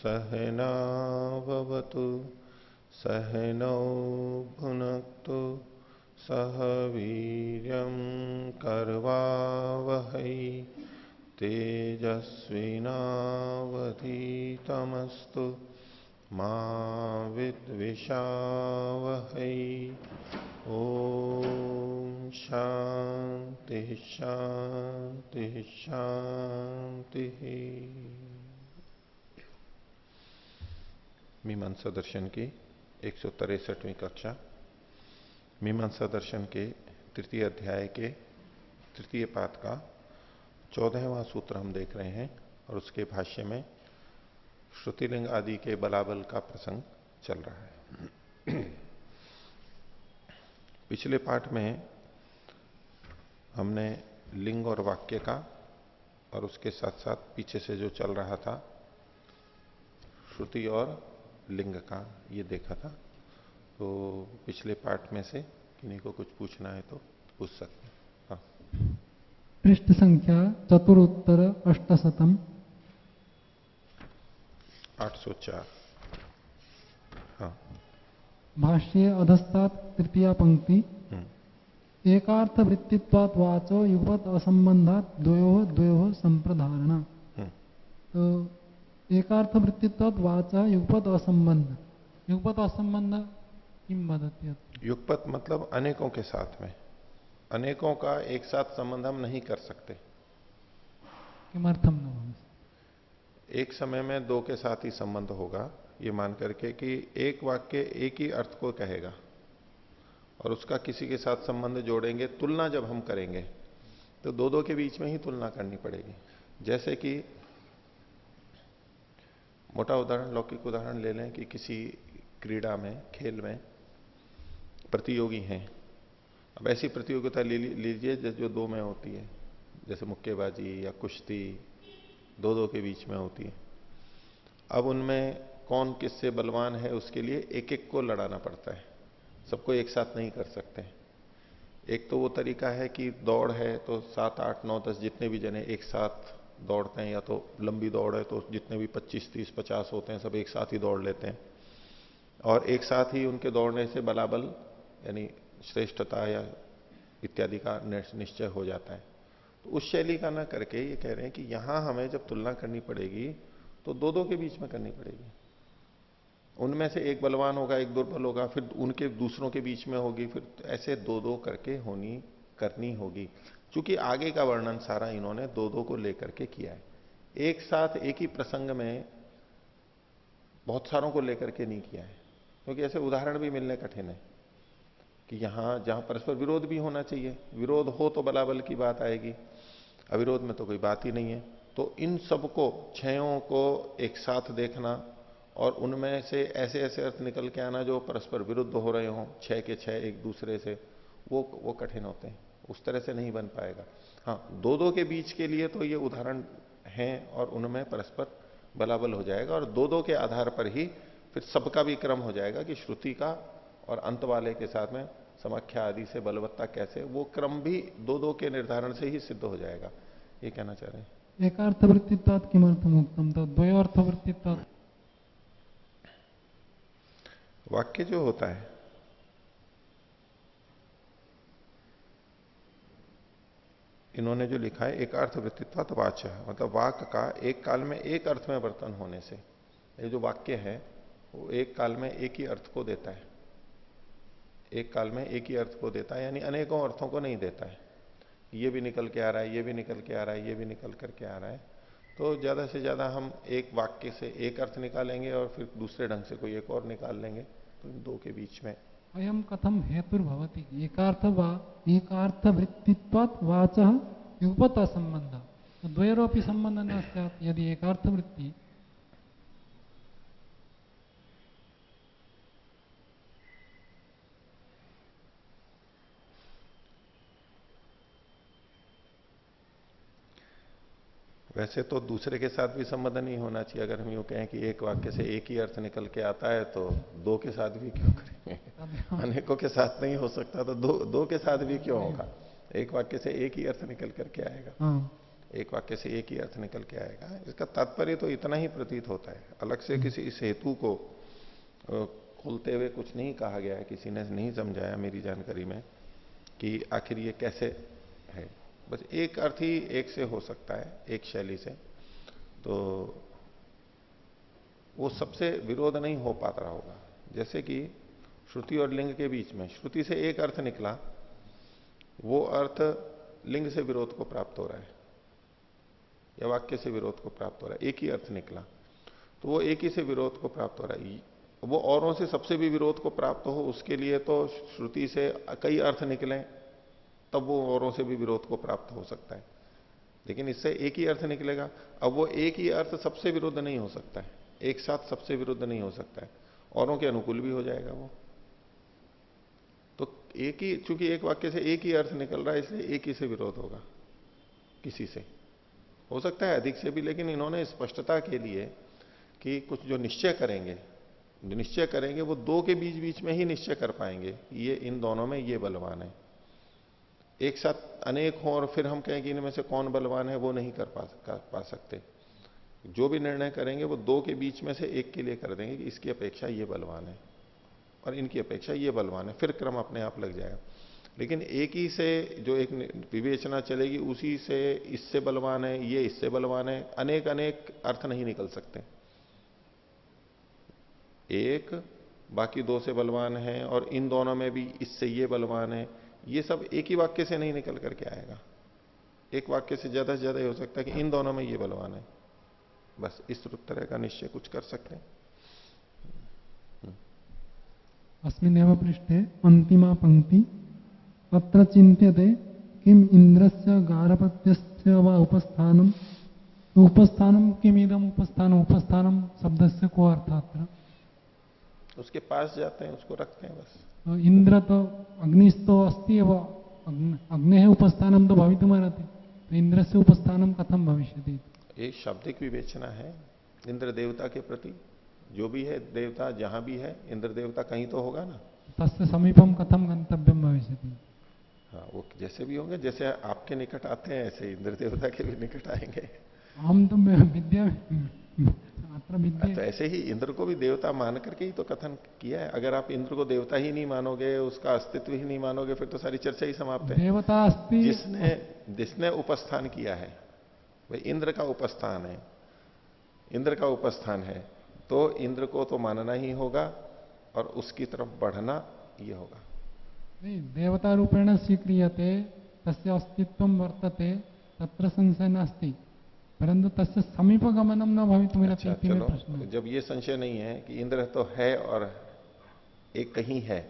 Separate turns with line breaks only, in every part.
सहनावतु सहनौ भुनक्तु सह वीर्यं करवावहै तेजस्विनावधीतमस्तु मा विद्विषावहै। ओम शांति शांति शांति। मीमांसा दर्शन की 163वीं कक्षा। मीमांसा दर्शन के तृतीय अध्याय के तृतीय पाद का 14वां सूत्र हम देख रहे हैं और उसके भाष्य में श्रुतिलिंग आदि के बलाबल का प्रसंग चल रहा है। पिछले पाठ में हमने लिंग और वाक्य का और उसके साथ साथ पीछे से जो चल रहा था श्रुति और लिंग का ये देखा था। तो पिछले पाठ में से किन्हीं को कुछ पूछना है तो पूछ सकते हैं। हाँ।
पृष्ठ संख्या चतुरुत्तर 800
804। हाँ।
भाष्ये अधस्तात् तृतीया पंक्ति एकार्थ वृत्तित्वात् वाचो युगपत असंबंधात द्वयोः संप्रधारण। तो एकार्थ वृत्तित्वात् वाचा युगपत असंबंध किम वदति?
युगपत मतलब अनेकों के साथ में, अनेकों का एक साथ संबंध हम नहीं कर सकते।
किमर्थम न?
एक समय में दो के साथ ही संबंध होगा ये मान करके कि एक वाक्य एक ही अर्थ को कहेगा और उसका किसी के साथ संबंध जोड़ेंगे। तुलना जब हम करेंगे तो दो दो के बीच में ही तुलना करनी पड़ेगी। जैसे कि मोटा उदाहरण, लौकिक उदाहरण ले लें कि किसी क्रीड़ा में, खेल में प्रतियोगी हैं। अब ऐसी प्रतियोगिता लीजिए जो दो में होती है, जैसे मुक्केबाजी या कुश्ती, दो दो के बीच में होती है। अब उनमें कौन किससे बलवान है उसके लिए एक एक को लड़ाना पड़ता है, सबको एक साथ नहीं कर सकते। एक तो वो तरीका है कि दौड़ है तो 7, 8, 9, 10 जितने भी जने एक साथ दौड़ते हैं, या तो लंबी दौड़ है तो जितने भी 25, 30, 50 होते हैं सब एक साथ ही दौड़ लेते हैं और एक साथ ही उनके दौड़ने से बलाबल यानी श्रेष्ठता या इत्यादि का निश्चय हो जाता है। तो उस शैली का ना करके ये कह रहे हैं कि यहां हमें जब तुलना करनी पड़ेगी तो दो दो के बीच में करनी पड़ेगी। उनमें से एक बलवान होगा, एक दुर्बल होगा, फिर उनके दूसरों के बीच में होगी, फिर ऐसे दो दो करके करनी होगी। क्योंकि आगे का वर्णन सारा इन्होंने दो दो को लेकर के किया है। एक साथ एक ही प्रसंग में बहुत सारों को लेकर के नहीं किया है, क्योंकि ऐसे उदाहरण भी मिलने कठिन है कि यहां जहां परस्पर विरोध भी होना चाहिए, विरोध हो तो बलाबल की बात आएगी, अविरोध में तो कोई बात ही नहीं है। तो इन सबको, छयों को एक साथ देखना और उनमें से ऐसे ऐसे अर्थ निकल के आना जो परस्पर विरुद्ध हो रहे हों, छह के छह एक दूसरे से, वो कठिन होते हैं, उस तरह से नहीं बन पाएगा। हाँ, दो दो के बीच के लिए तो ये उदाहरण हैं और उनमें परस्पर बलाबल हो जाएगा और दो दो के आधार पर ही फिर सबका भी क्रम हो जाएगा कि श्रुति का और अंत वाले के साथ में समाख्या आदि से बलवत्ता कैसे, वो क्रम भी दो दो के निर्धारण से ही सिद्ध हो जाएगा। ये कहना चाह रहे हैं।
एकार्थवृत्तित्वात् किमर्थम उक्तम तो द्वयोर्थवृत्तित्वात्।
वाक्य जो होता है इन्होंने जो लिखा है एकार्थ वृत्तित्वात् वाच, मतलब वाक का एक काल में एक अर्थ में वर्तन होने से, ये जो वाक्य है वो एक काल में एक ही अर्थ को देता है, एक काल में एक ही अर्थ को देता है, यानी अनेकों अर्थों को नहीं देता है। ये भी निकल के आ रहा है, ये भी निकल के आ रहा है, ये भी निकल करके आ रहा है। तो ज्यादा से ज्यादा हम एक वाक्य से एक अर्थ निकालेंगे और फिर दूसरे ढंग से कोई एक और निकाल लेंगे। तो इन दो के बीच में
अयम कथम हेतुर्भवति एकार्थ वृत्तित्वात् वाचः युगपत असंबंध द्वयोरपि संबंध न स्यात् यदि एकार्थ वृत्ति।
वैसे तो दूसरे के साथ भी संबंध नहीं होना चाहिए। अगर हम यूं कहें कि एक वाक्य से एक ही अर्थ निकल के आता है तो दो के साथ भी क्यों करेंगे? अनेकों के साथ नहीं हो सकता तो दो के साथ भी क्यों होगा? एक वाक्य से एक ही अर्थ निकल करके आएगा। एक वाक्य से एक ही अर्थ निकल के आएगा। इसका तात्पर्य तो इतना ही प्रतीत होता है, अलग से किसी इस हेतु को खोलते हुए कुछ नहीं कहा गया है, किसी ने नहीं समझाया मेरी जानकारी में कि आखिर ये कैसे है। बस एक अर्थ ही एक से हो सकता है, एक शैली से, तो वो सबसे विरोध नहीं हो पाता रहा होगा। जैसे कि श्रुति और लिंग के बीच में श्रुति से एक अर्थ निकला, वो अर्थ लिंग से विरोध को प्राप्त हो रहा है या वाक्य से विरोध को प्राप्त हो रहा है, एक ही अर्थ निकला तो वो एक ही से विरोध को प्राप्त हो रहा है। वो औरों से सबसे भी विरोध को प्राप्त हो उसके लिए तो श्रुति से कई अर्थ निकले तब वो औरों से भी विरोध को प्राप्त हो सकता है, लेकिन इससे एक ही अर्थ निकलेगा। अब वो एक ही अर्थ सबसे विरुद्ध नहीं हो सकता है, एक साथ सबसे विरुद्ध नहीं हो सकता है, औरों के अनुकूल भी हो जाएगा वो। तो एक ही, चूंकि एक वाक्य से एक ही अर्थ निकल रहा है इसलिए एक ही से विरोध होगा, किसी से हो सकता है अधिक से भी, लेकिन इन्होंने स्पष्टता के लिए कि कुछ जो निश्चय करेंगे वो दो के बीच बीच में ही निश्चय कर पाएंगे, ये इन दोनों में ये बलवान है। एक साथ अनेक हो और फिर हम कहें कि इनमें से कौन बलवान है, वो नहीं कर पा सकते। जो भी निर्णय करेंगे वो दो के बीच में से एक के लिए कर देंगे कि इसकी अपेक्षा ये बलवान है और इनकी अपेक्षा ये बलवान है, फिर क्रम अपने आप लग जाएगा। लेकिन एक ही से जो एक विवेचना चलेगी उसी से इससे बलवान है, ये इससे बलवान है, अनेक अनेक अर्थ नहीं निकल सकते। एक बाकी दो से बलवान है और इन दोनों में भी इससे ये बलवान है, ये सब एक ही वाक्य से नहीं निकल करके आएगा। एक वाक्य से ज्यादा ही हो सकता है कि इन दोनों में ये बलवान है, बस इस तरह का निश्चय कुछ कर सकते हैं।
अस्मिन्नेव पृष्ठे अन्तिमा पंक्ति अत्र चिन्त्यते किम इंद्रस्य गारपत्यस्य वा उपस्थानम, उपस्थानम किमिदम उपस्थानम, उपस्थानम शब्दस्य को अर्थात्र।
उसके पास जाते हैं, उसको रखते हैं बस।
तो इंद्र तो अग्निस्तो अस्ति एव अग्ने उपस्थानम तो भवितुमर्हति, तो इंद्र से उपस्थानम कथम भविष्यति।
एक शाब्दिक विवेचना है इंद्र देवता के प्रति, जो भी है देवता जहां भी है इंद्र देवता कहीं तो होगा ना।
तस्य समीपम कथम गंतव्यम भविष्यति।
हाँ, वो जैसे भी होंगे, जैसे आपके निकट आते हैं ऐसे इंद्र देवता के भी निकट आएंगे।
हम तो विद्या
तो ऐसे ही इंद्र को भी देवता मान करके ही तो कथन किया है। अगर आप इंद्र को देवता ही नहीं मानोगे, उसका अस्तित्व ही नहीं मानोगे, फिर तो सारी चर्चा ही समाप्त है।
देवता अस्ति,
जिसने उपस्थान किया है वह इंद्र का उपस्थान है, इंद्र का उपस्थान है, तो इंद्र को तो मानना ही होगा और उसकी तरफ बढ़ना ये होगा।
नहीं, देवता रूपेण स्वीक्रियते तस्य अस्तित्वं वर्तते तत्र संशय नास्ति, परंतु तस्य समीप गमनम न भवितुमर्हति।
अच्छा, चलो, जब ये संशय नहीं है कि इंद्र तो है और एक कहीं है,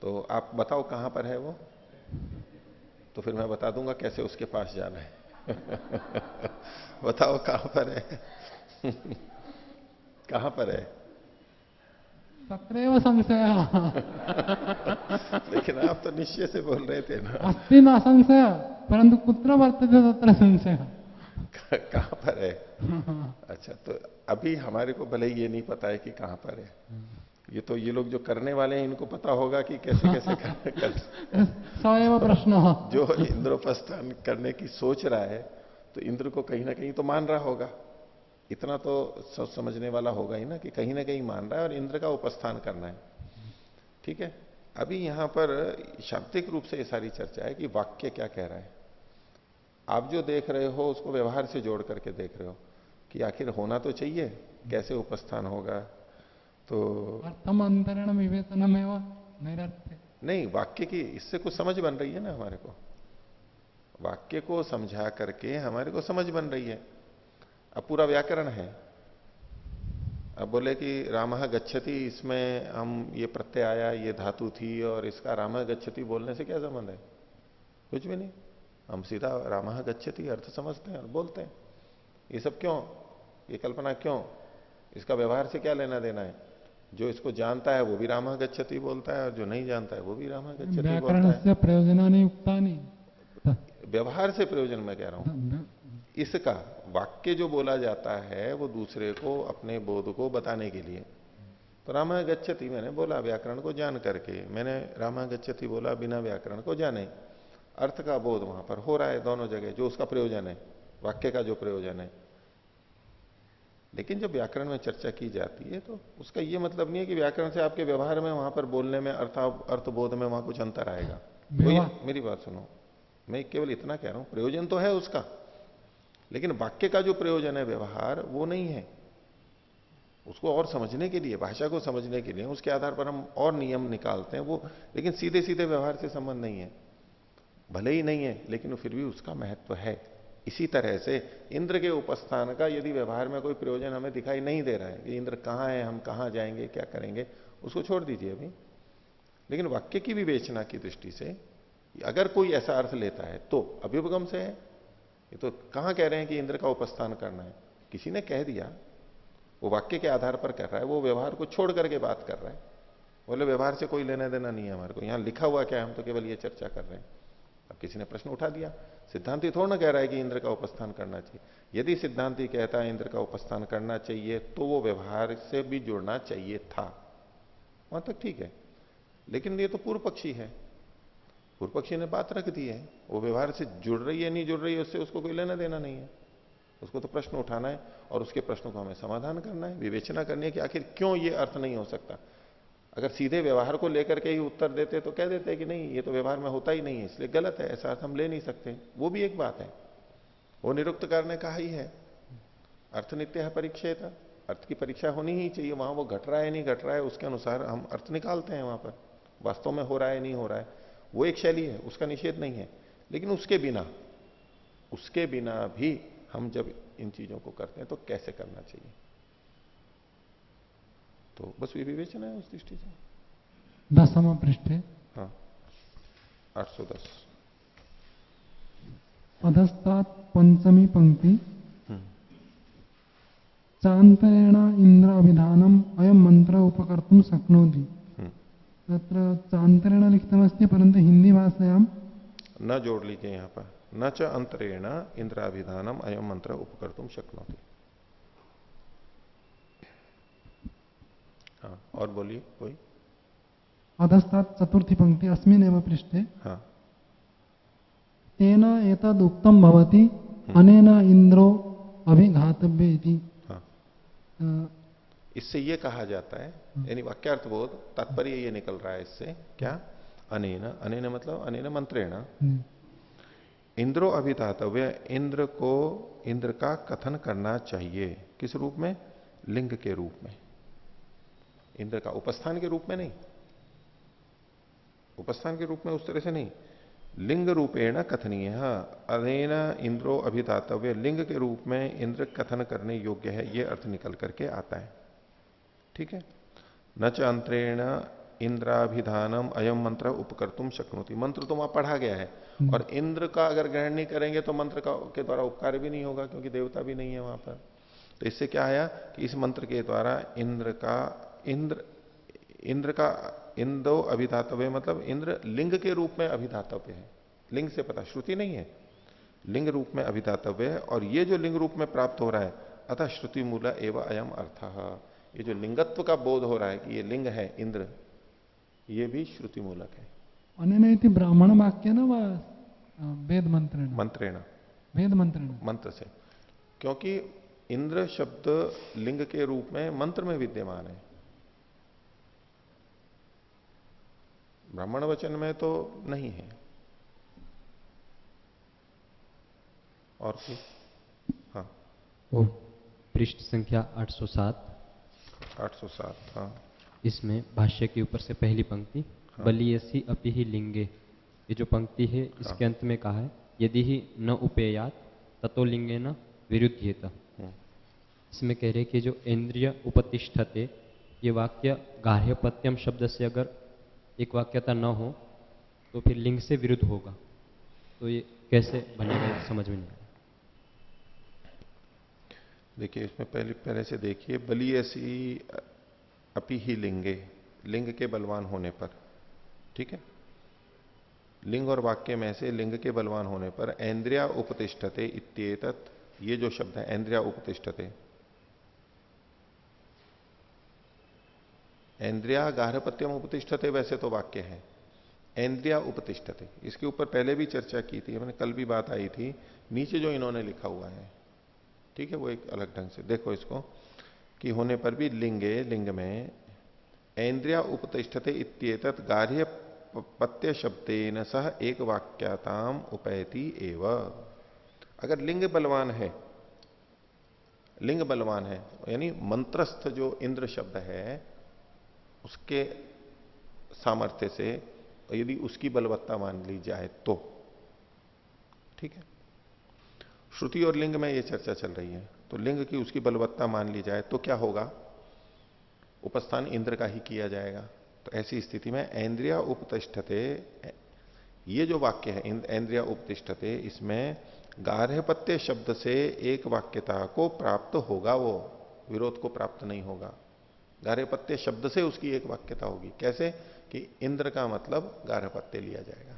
तो आप बताओ कहां पर है वो, तो फिर मैं बता दूंगा कैसे उसके पास जाना है। बताओ कहां पर है। कहां पर है?
तत्रैव संशय। लेकिन
आप तो निश्चय से बोल रहे थे ना।
अस्ति न संशय, परंतु कुत्र वर्तते तत्र संशय।
कहां पर है? अच्छा, तो अभी हमारे को भले ये नहीं पता है कि कहां पर है, ये तो ये लोग जो करने वाले हैं इनको पता होगा कि कैसे कैसे कर।
सवैव प्रश्न।
जो इंद्रोपस्थान करने की सोच रहा है तो इंद्र को कहीं ना कहीं तो मान रहा होगा, इतना तो समझने वाला होगा ही ना कि कहीं ना कहीं मान रहा है और इंद्र का उपस्थान करना है। ठीक है, अभी यहां पर शाब्दिक रूप से ये सारी चर्चा है कि वाक्य क्या कह रहा है। आप जो देख रहे हो उसको व्यवहार से जोड़ करके देख रहे हो कि आखिर होना तो चाहिए, कैसे उपस्थान होगा। तो
अर्थम अंतरण विवेचनम एवं नैरार्थ्य
नहीं, वाक्य की इससे कुछ समझ बन रही है ना हमारे को, वाक्य को समझा करके हमारे को समझ बन रही है। अब पूरा व्याकरण है, अब बोले कि रामः गच्छति, इसमें हम ये प्रत्यय आया, ये धातु थी और इसका रामः गच्छति बोलने से क्या संबंध है? कुछ भी नहीं, हम सीधा रामः गच्छति अर्थ समझते हैं और बोलते हैं। ये सब क्यों, ये कल्पना क्यों, इसका व्यवहार से क्या लेना देना है? जो इसको जानता है वो भी रामः गच्छति बोलता है और जो नहीं जानता है वो भी रामः गच्छति बोलता है।
प्रयोजनानि उक्तानि,
व्यवहार से प्रयोजन मैं कह रहा हूं। इसका वाक्य जो बोला जाता है वो दूसरे को अपने बोध को बताने के लिए, तो रामः गच्छति मैंने बोला व्याकरण को जान करके, मैंने रामः गच्छति बोला बिना व्याकरण को जाने, अर्थ का बोध वहां पर हो रहा है दोनों जगह, जो उसका प्रयोजन है। वाक्य का जो प्रयोजन है। लेकिन जब व्याकरण में चर्चा की जाती है तो उसका यह मतलब नहीं है कि व्याकरण से आपके व्यवहार में, वहां पर बोलने में, अर्थबोध में वहां कुछ अंतर आएगा। तो ये मेरी बात सुनो, मैं केवल इतना कह रहा हूं, प्रयोजन तो है उसका, लेकिन वाक्य का जो प्रयोजन है व्यवहार, वो नहीं है। उसको और समझने के लिए, भाषा को समझने के लिए उसके आधार पर हम और नियम निकालते हैं वो, लेकिन सीधे सीधे व्यवहार से संबंध नहीं है। भले ही नहीं है, लेकिन फिर भी उसका महत्व है। इसी तरह से इंद्र के उपस्थान का यदि व्यवहार में कोई प्रयोजन हमें दिखाई नहीं दे रहा है कि इंद्र कहां है, हम कहां जाएंगे, क्या करेंगे, उसको छोड़ दीजिए अभी। लेकिन वाक्य की विवेचना की दृष्टि से अगर कोई ऐसा अर्थ लेता है तो अभ्युपगम से है। ये तो कहां कह रहे हैं कि इंद्र का उपस्थान करना है, किसी ने कह दिया, वो वाक्य के आधार पर कर रहा है, वो व्यवहार को छोड़ करके बात कर रहा है। बोले व्यवहार से कोई लेना देना नहीं है हमारे को, यहां लिखा हुआ क्या है, हम तो केवल ये चर्चा कर रहे हैं। अब किसी ने प्रश्न उठा दिया, सिद्धांती थोड़ा ना कह रहा है कि इंद्र का उपस्थान करना चाहिए। यदि सिद्धांती कहता है इंद्र का उपस्थान करना चाहिए तो वो व्यवहार से भी जुड़ना चाहिए था, वहां तक ठीक है। लेकिन ये तो पूर्व पक्षी है, पूर्व पक्षी ने बात रख दी है, वो व्यवहार से जुड़ रही है नहीं जुड़ रही है उससे उसको कोई लेना देना नहीं है। उसको तो प्रश्न उठाना है और उसके प्रश्नों को हमें समाधान करना है, विवेचना करनी है कि आखिर क्यों ये अर्थ नहीं हो सकता। अगर सीधे व्यवहार को लेकर के ही उत्तर देते तो कह देते कि नहीं ये तो व्यवहार में होता ही नहीं है, इसलिए गलत है, ऐसा अर्थ हम ले नहीं सकते। वो भी एक बात है, वो निरुक्तकार ने कहा ही है, अर्थ नित्य है परीक्षेत, अर्थ की परीक्षा होनी ही चाहिए। वहां वो घट रहा है नहीं घट रहा है उसके अनुसार हम अर्थ निकालते हैं, वहां पर वास्तव में हो रहा है नहीं हो रहा है, वो एक शैली है, उसका निषेध नहीं है। लेकिन उसके बिना भी हम जब इन चीजों को करते हैं तो कैसे करना चाहिए, तो बस विवेचना है उस दृष्टि से।
10वें पृष्ठे
हाँ 810
अधस्तात् पंचमी पंक्ति चान्तरेण इंद्र अभिधानम अयम मंत्र उपकर्तुं शक्नोति। तत्र चान्तरेण लिखितमस्ति परंतु हिंदी भाषायां
न जोड़ लीजिए यहां पर, न च अंतरेण इंद्राभिधानम अयम मंत्र उपकर्तुं शक्नोति। हाँ और बोलिए कोई।
अधस्तात् चतुर्थी पंक्ति अस्मिन्नेव पृष्ठे
हाँ
तेन एतद् उक्तं भवति अनेन इंद्रो अभिघातव्य इति।
हाँ इससे ये कहा जाता है, यानी वाक्यार्थ बोध तात्पर्य ये निकल रहा है इससे क्या, अनेन, अनेन मतलब अनेन मंत्रेण इंद्रो अभिधातव्य, इंद्र को, इंद्र का कथन करना चाहिए। किस रूप में, लिंग के रूप में, इंद्र का उपस्थान के रूप में नहीं, उपस्थान के रूप में उस तरह से नहीं, लिंग रूपेण कथनीय। अनेन इंद्रो अभिधातव्य, लिंग के रूप में इंद्र कथन करने योग्य है, यह अर्थ निकल करके आता है। ठीक है, न च अंतरेण इंद्राभिधानम अयम मंत्र उपकर्तुम शक्नोति, मंत्र तो वहां पढ़ा गया है, और इंद्र का अगर ग्रहण नहीं करेंगे तो मंत्र का के द्वारा उपकार भी नहीं होगा, क्योंकि देवता भी नहीं है वहां पर। तो इससे क्या आया कि इस मंत्र के द्वारा इंद्र का इंदो अभिधातव्य, मतलब इंद्र लिंग के रूप में अभिधातव्य है। लिंग से पता, श्रुति नहीं है, लिंग रूप में अभिधातव्य है। और ये जो लिंग रूप में प्राप्त हो रहा है, अतः श्रुति मूल एवं अयम अर्थ, ये जो लिंगत्व का बोध हो रहा है कि ये लिंग है इंद्र, ये भी श्रुति मूलक है।
अनेन इति ब्राह्मण वाक्य न वेद मंत्रेण,
मंत्रेण,
वेद मंत्रेण,
मंत्र से, क्योंकि इंद्र शब्द लिंग के रूप में मंत्र में विद्यमान है, ब्राह्मण वचन में तो नहीं है। और हाँ
वो पृष्ठ संख्या 807
807। हाँ
इसमें भाष्य के ऊपर से पहली पंक्ति,
हाँ।
बलियसी अपि ही लिंगे, ये जो पंक्ति है इसके अंत में कहा है यदि ही न उपेयात ततो लिंगे न विरुध्येत। इसमें कह रहे कि जो इंद्रिय उपतिष्ठते, ये वाक्य गार्हपत्यम शब्द से अगर एक वाक्यता न हो तो फिर लिंग से विरुद्ध होगा, तो ये कैसे बनेगा समझ में नहीं आया।
देखिए इसमें पहले से देखिए, बली ऐसी अपि ही लिंगे, लिंग के बलवान होने पर, ठीक है, लिंग और वाक्य में से लिंग के बलवान होने पर ऐन्द्रिया उपतिष्ठते इत्येतत्, ये जो शब्द है ऐन्द्रिया उपतिष्ठते, ऐन्द्रिया गार्हपत्यम उपतिष्ठते वैसे तो वाक्य है, इंद्रिया उपतिष्ठते, इसके ऊपर पहले भी चर्चा की थी मैंने, कल भी बात आई थी। नीचे जो इन्होंने लिखा हुआ है, ठीक है, वो एक अलग ढंग से देखो इसको, कि होने पर भी लिंगे, लिंग में इंद्रिया उपतिष्ठते इत्येतत् गार्ह्य पत्य शब्देन सह एक वाक्याताम उपैति एव। अगर लिंग बलवान है, लिंग बलवान है यानी मंत्रस्थ जो इंद्र शब्द है उसके सामर्थ्य से, यदि उसकी बलवत्ता मान ली जाए तो, ठीक है, श्रुति और लिंग में यह चर्चा चल रही है, तो लिंग की उसकी बलवत्ता मान ली जाए तो क्या होगा, उपस्थान इंद्र का ही किया जाएगा। तो ऐसी स्थिति में इंद्रिया उपतिष्ठते, ये जो वाक्य है इंद्रिया उपतिष्ठते, इसमें गार्हपत्य शब्द से एक वाक्यता को प्राप्त होगा, वो विरोध को प्राप्त नहीं होगा। गार्हपत्य शब्द से उसकी एक वाक्यता होगी। कैसे कि इंद्र का मतलब गार्हपत्य लिया जाएगा।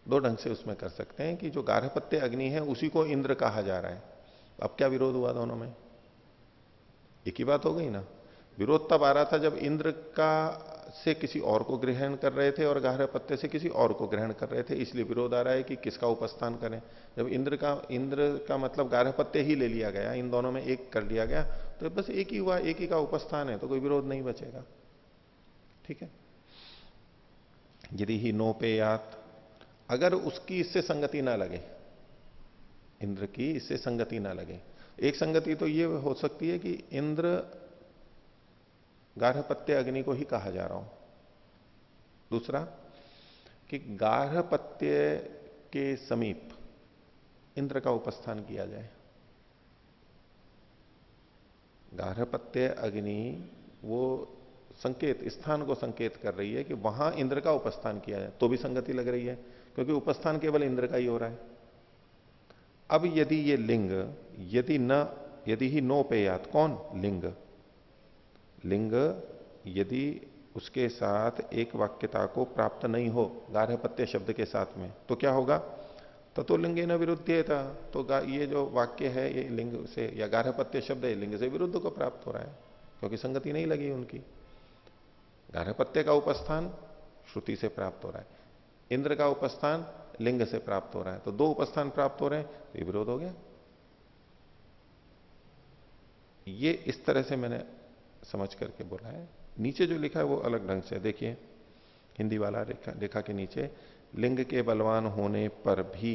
दो ढंग से उसमें कर सकते हैं कि जो गार्हपत्य अग्नि है उसी को इंद्र कहा जा रहा है। अब क्या विरोध हुआ दोनों में, एक ही बात हो गई ना। विरोध तब आ रहा था जब इंद्र का से किसी और को ग्रहण कर रहे थे और गार्हपत्य से किसी और को ग्रहण कर रहे थे, इसलिए विरोध आ रहा है कि किसका उपस्थान करें। जब इंद्र का मतलब गार्हपत्य ही ले लिया गया, इन दोनों में एक कर लिया गया, तो बस एक ही हुआ, एक ही का उपस्थान है, तो कोई विरोध नहीं बचेगा। ठीक है। यदि ही नोपेयात, अगर उसकी इससे संगति ना लगे, इंद्र की इससे संगति ना लगे, एक संगति तो ये हो सकती है कि इंद्र गार्हपत्य अग्नि को ही कहा जा रहा हूं। दूसरा कि गार्हपत्य के समीप इंद्र का उपस्थान किया जाए। गार्हपत्य अग्नि वो संकेत, स्थान को संकेत कर रही है कि वहां इंद्र का उपस्थान किया जाए, तो भी संगति लग रही है, क्योंकि उपस्थान केवल इंद्र का ही हो रहा है। अब यदि ये लिंग, यदि ही नोपेयात, कौन, लिंग, लिंग यदि उसके साथ एक वाक्यता को प्राप्त नहीं हो गार्हपत्य शब्द के साथ में, तो क्या होगा, ततो लिंगे न विरुद्ध था, तो ये जो वाक्य है ये लिंग से, या गार्हपत्य शब्द है लिंग से विरुद्ध को प्राप्त हो रहा है, क्योंकि संगति नहीं लगी उनकी। गार्हपत्य का उपस्थान श्रुति से प्राप्त हो रहा है, इंद्र का उपस्थान लिंग से प्राप्त हो रहा है, तो दो उपस्थान प्राप्त हो रहे हैं, तो ये विरोध हो गया। ये इस तरह से मैंने समझ करके बोला है। नीचे जो लिखा है वो अलग ढंग से देखिए, हिंदी वाला रेखा के नीचे, लिंग के बलवान होने पर भी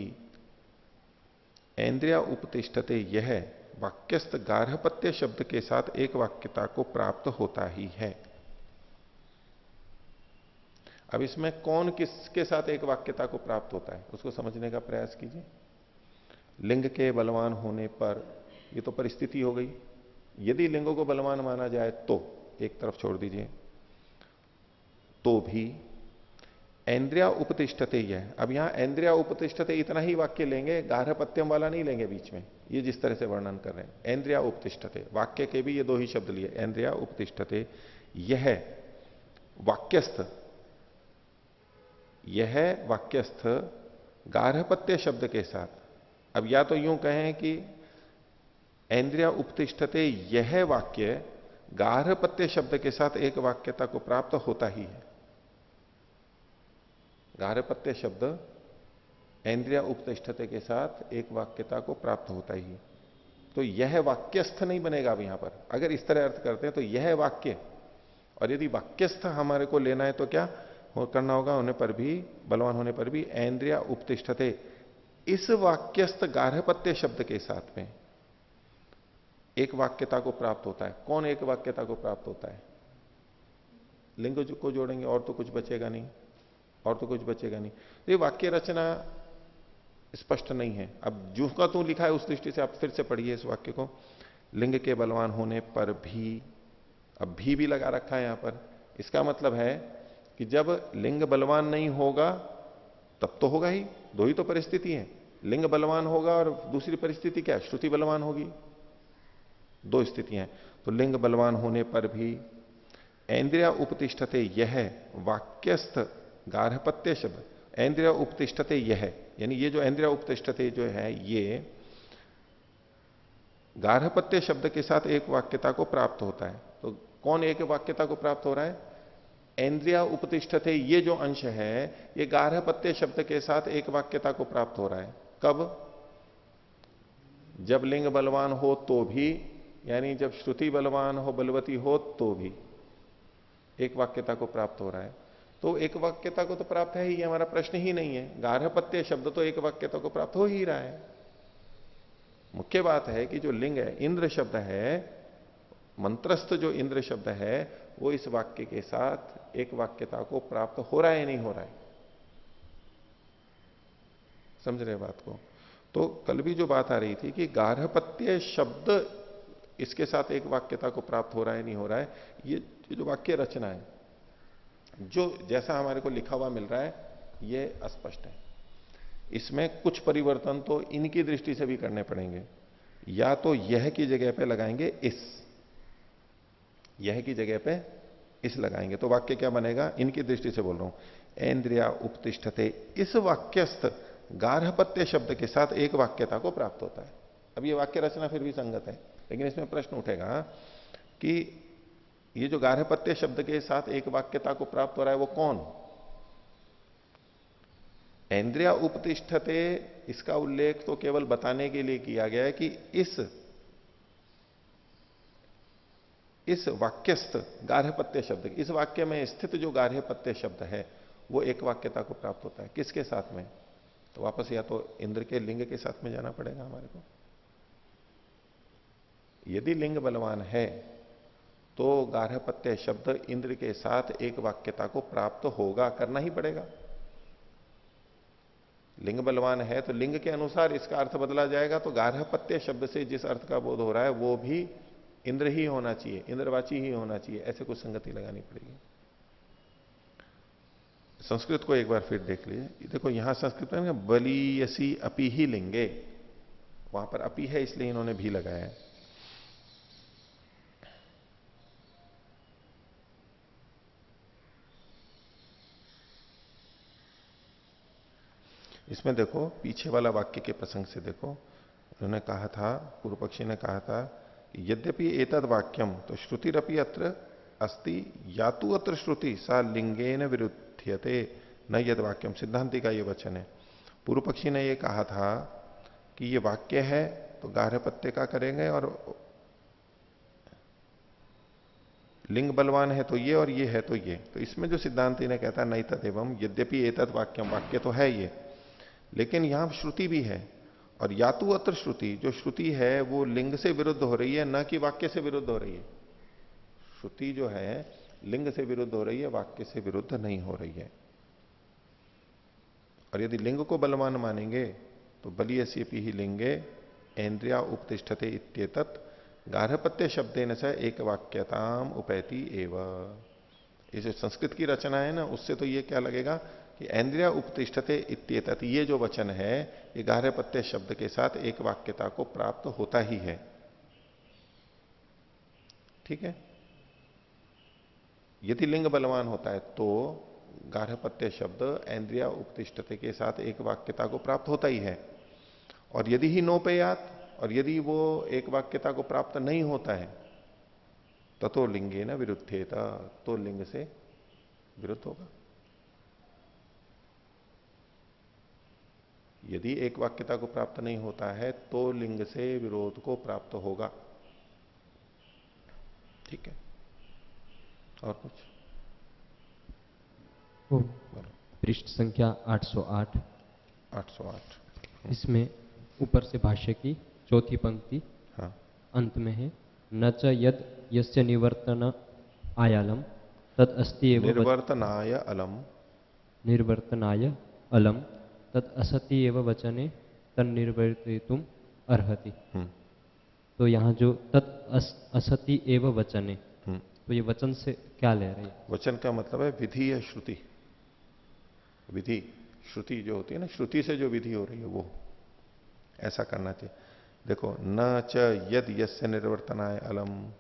इंद्रिया उपतिष्ठते, यह वाक्यस्थ गार्हपत्य शब्द के साथ एक वाक्यता को प्राप्त होता ही है। अब इसमें कौन किसके साथ एक वाक्यता को प्राप्त होता है उसको समझने का प्रयास कीजिए। लिंग के बलवान होने पर, ये तो परिस्थिति हो गई, यदि लिंगों को बलवान माना जाए तो एक तरफ छोड़ दीजिए, तो भी इंद्रिया उपतिष्ठते ही है। अब यहां इंद्रिया उपतिष्ठते इतना ही वाक्य लेंगे, गार्हपत्यम वाला नहीं लेंगे बीच में, ये जिस तरह से वर्णन कर रहे हैं। इंद्रिया उपतिष्ठते वाक्य के भी ये दो ही शब्द लिए, इंद्रिया उपतिष्ठते, यह वाक्यस्थ, यह वाक्यस्थ गार्हपत्य शब्द के साथ। अब या तो यूं कहें कि इंद्रिया उपतिष्ठते, यह वाक्य गार्हपत्य शब्द के साथ एक वाक्यता को प्राप्त होता ही है। गार्हपत्य शब्द इंद्रिया उपतिष्ठते के साथ एक वाक्यता को प्राप्त होता ही, तो यह वाक्यस्थ नहीं बनेगा। अब यहां पर अगर इस तरह अर्थ करते हैं तो यह वाक्य, और यदि वाक्यस्थ हमारे को लेना है तो क्या करना होगा, होने पर भी, बलवान होने पर भी इंद्रिया उपतिष्ठते, इस वाक्यस्थ गार्हपत्य शब्द के साथ में एक वाक्यता को प्राप्त होता है। कौन एक वाक्यता को प्राप्त होता है, लिंग को जोड़ेंगे और तो कुछ बचेगा नहीं, और तो कुछ बचेगा नहीं। ये वाक्य रचना स्पष्ट नहीं है। अब जो का तू लिखा है उस दृष्टि से आप फिर से पढ़िए इस वाक्य को, लिंग के बलवान होने पर भी, अब भी लगा रखा है यहां पर, इसका मतलब है कि जब लिंग बलवान नहीं होगा तब तो होगा ही, दो ही तो परिस्थिति है, लिंग बलवान होगा और दूसरी परिस्थिति क्या, श्रुति बलवान होगी, दो स्थितियां हैं। तो लिंग बलवान होने पर भी इंद्रिया उपतिष्ठते, यह वाक्यस्थ गार्हपत्य शब्द, इंद्रिया उपतिष्ठते यह, यानी ये जो इंद्रिया उपतिष्ठते जो है ये गार्हपत्य शब्द के साथ एक वाक्यता को प्राप्त होता है। तो कौन एक वाक्यता को प्राप्त हो रहा है, इंद्रिया उपतिष्ठते ये जो अंश है ये गार्हपत्य शब्द के साथ एक वाक्यता को प्राप्त हो रहा है। कब? जब लिंग बलवान हो तो भी, यानी जब श्रुति बलवान हो, बलवती हो तो भी एक वाक्यता को प्राप्त हो रहा है। तो एक वाक्यता को तो प्राप्त है ही, हमारा प्रश्न ही नहीं है। गार्हपत्य शब्द तो एक वाक्यता को प्राप्त हो ही रहा है। मुख्य बात है कि जो लिंग है, इंद्र शब्द है, मंत्रस्थ जो इंद्र शब्द है, वो इस वाक्य के साथ एक वाक्यता को प्राप्त हो रहा है, नहीं हो रहा है? समझ रहे बात को? तो कल भी जो बात आ रही थी कि गार्हपत्य शब्द इसके साथ एक वाक्यता को प्राप्त हो रहा है, नहीं हो रहा है, ये जो वाक्य रचना है, जो जैसा हमारे को लिखा हुआ मिल रहा है, ये अस्पष्ट है। इसमें कुछ परिवर्तन तो इनकी दृष्टि से भी करने पड़ेंगे। या तो यह की जगह पे लगाएंगे इस, यह की जगह पे इस लगाएंगे, तो वाक्य क्या बनेगा? इनकी दृष्टि से बोल रहा हूं, इंद्रिया उपतिष्ठते, इस वाक्यस्थ गार्हपत्य शब्द के साथ एक वाक्यता को प्राप्त होता है। अब ये वाक्य रचना फिर भी संगत है, लेकिन इसमें प्रश्न उठेगा कि ये जो गार्हपत्य शब्द के साथ एक वाक्यता को प्राप्त हो रहा है वो कौन? इंद्रिया उपतिष्ठते, इसका उल्लेख तो केवल बताने के लिए किया गया है कि इस वाक्यस्थ गार्हपत्य शब्द, इस वाक्य में स्थित जो गार्हपत्य शब्द है वो एक वाक्यता को प्राप्त होता है। किसके साथ में? तो वापस या तो इंद्र के लिंग के साथ में जाना पड़ेगा हमारे को। यदि लिंग बलवान है तो गार्हपत्य शब्द इंद्र के साथ एक वाक्यता को प्राप्त होगा, करना ही पड़ेगा। लिंग बलवान है तो लिंग के अनुसार इसका अर्थ बदला जाएगा, तो गार्हपत्य शब्द से जिस अर्थ का बोध हो रहा है वो भी इंद्र ही होना चाहिए, इंद्रवाची ही होना चाहिए, ऐसे कुछ संगति लगानी पड़ेगी। संस्कृत को एक बार फिर देख लीजिए। देखो यहां संस्कृत में बलीयसी अपि ही लिंगे, वहां पर अपि है इसलिए इन्होंने भी लगाया है। इसमें देखो पीछे वाला वाक्य के प्रसंग से देखो, उन्होंने कहा था, पूर्व पक्षी ने कहा था कि यद्यपि एतद वाक्यम तो श्रुतिरपि अत्र अस्ति या तो अत्र श्रुति सा लिंगेन विरुध्यते न यद वाक्यम, सिद्धांति का ये वचन है। पूर्व पक्षी ने ये कहा था कि ये वाक्य है तो गार्हपत्य का करेंगे, और लिंग बलवान है तो ये, और ये है तो ये। तो इसमें जो सिद्धांति ने कहता नहीं तदेवम, यद्यपि एतद वाक्यम, वाक्य तो है ये, लेकिन यहां श्रुति भी है, और या तो अत्र श्रुति, जो श्रुति है वो लिंग से विरुद्ध हो रही है, न कि वाक्य से विरुद्ध हो रही है। श्रुति जो है लिंग से विरुद्ध हो रही है, वाक्य से विरुद्ध नहीं हो रही है। और यदि लिंग को बलवान मानेंगे तो बलियस्यपि ही लिंगे इंद्रिया उपतिष्ठते इत्येतत् गार्हपत्य शब्देन से एक वाक्यताम उपैति एव। इस संस्कृत की रचना है ना, उससे तो ये क्या लगेगा कि इंद्रिया उपतिष्ठते इत्येतत्, ये जो वचन है ये गार्हपत्य शब्द के साथ एक वाक्यता को प्राप्त होता ही है। ठीक है? यदि लिंग बलवान होता है तो गार्हपत्य शब्द इंद्रिया उपतिष्ठते के साथ एक वाक्यता को प्राप्त होता ही है। और यदि ही नोपेयात, और यदि वो एक वाक्यता को प्राप्त नहीं होता है, ततो लिंगे न विरुद्धेता, तो लिंग से विरुद्ध होगा। यदि एक वाक्यता को प्राप्त नहीं होता है तो लिंग से विरोध को प्राप्त होगा। ठीक है? और कुछ?
पृष्ठ संख्या 808।
808
इसमें ऊपर से भाष्य की चौथी पंक्ति,
हाँ,
अंत में है न च यद यस्य निवर्तन आयालम तद अस्ति एव
निर्वर्तनाय अलम,
निर्वर्तनाय अलम तद असति एव वचने तन्निर्वर्तितुम अर्हति। तो यहाँ जो तद असति एव वचने, तो ये वचन से क्या ले रही है?
वचन का मतलब है विधि या श्रुति। विधि, श्रुति जो होती है ना, श्रुति से जो विधि हो रही है वो ऐसा करना चाहिए। देखो न च यद यस्य निर्वर्तनाय अलम,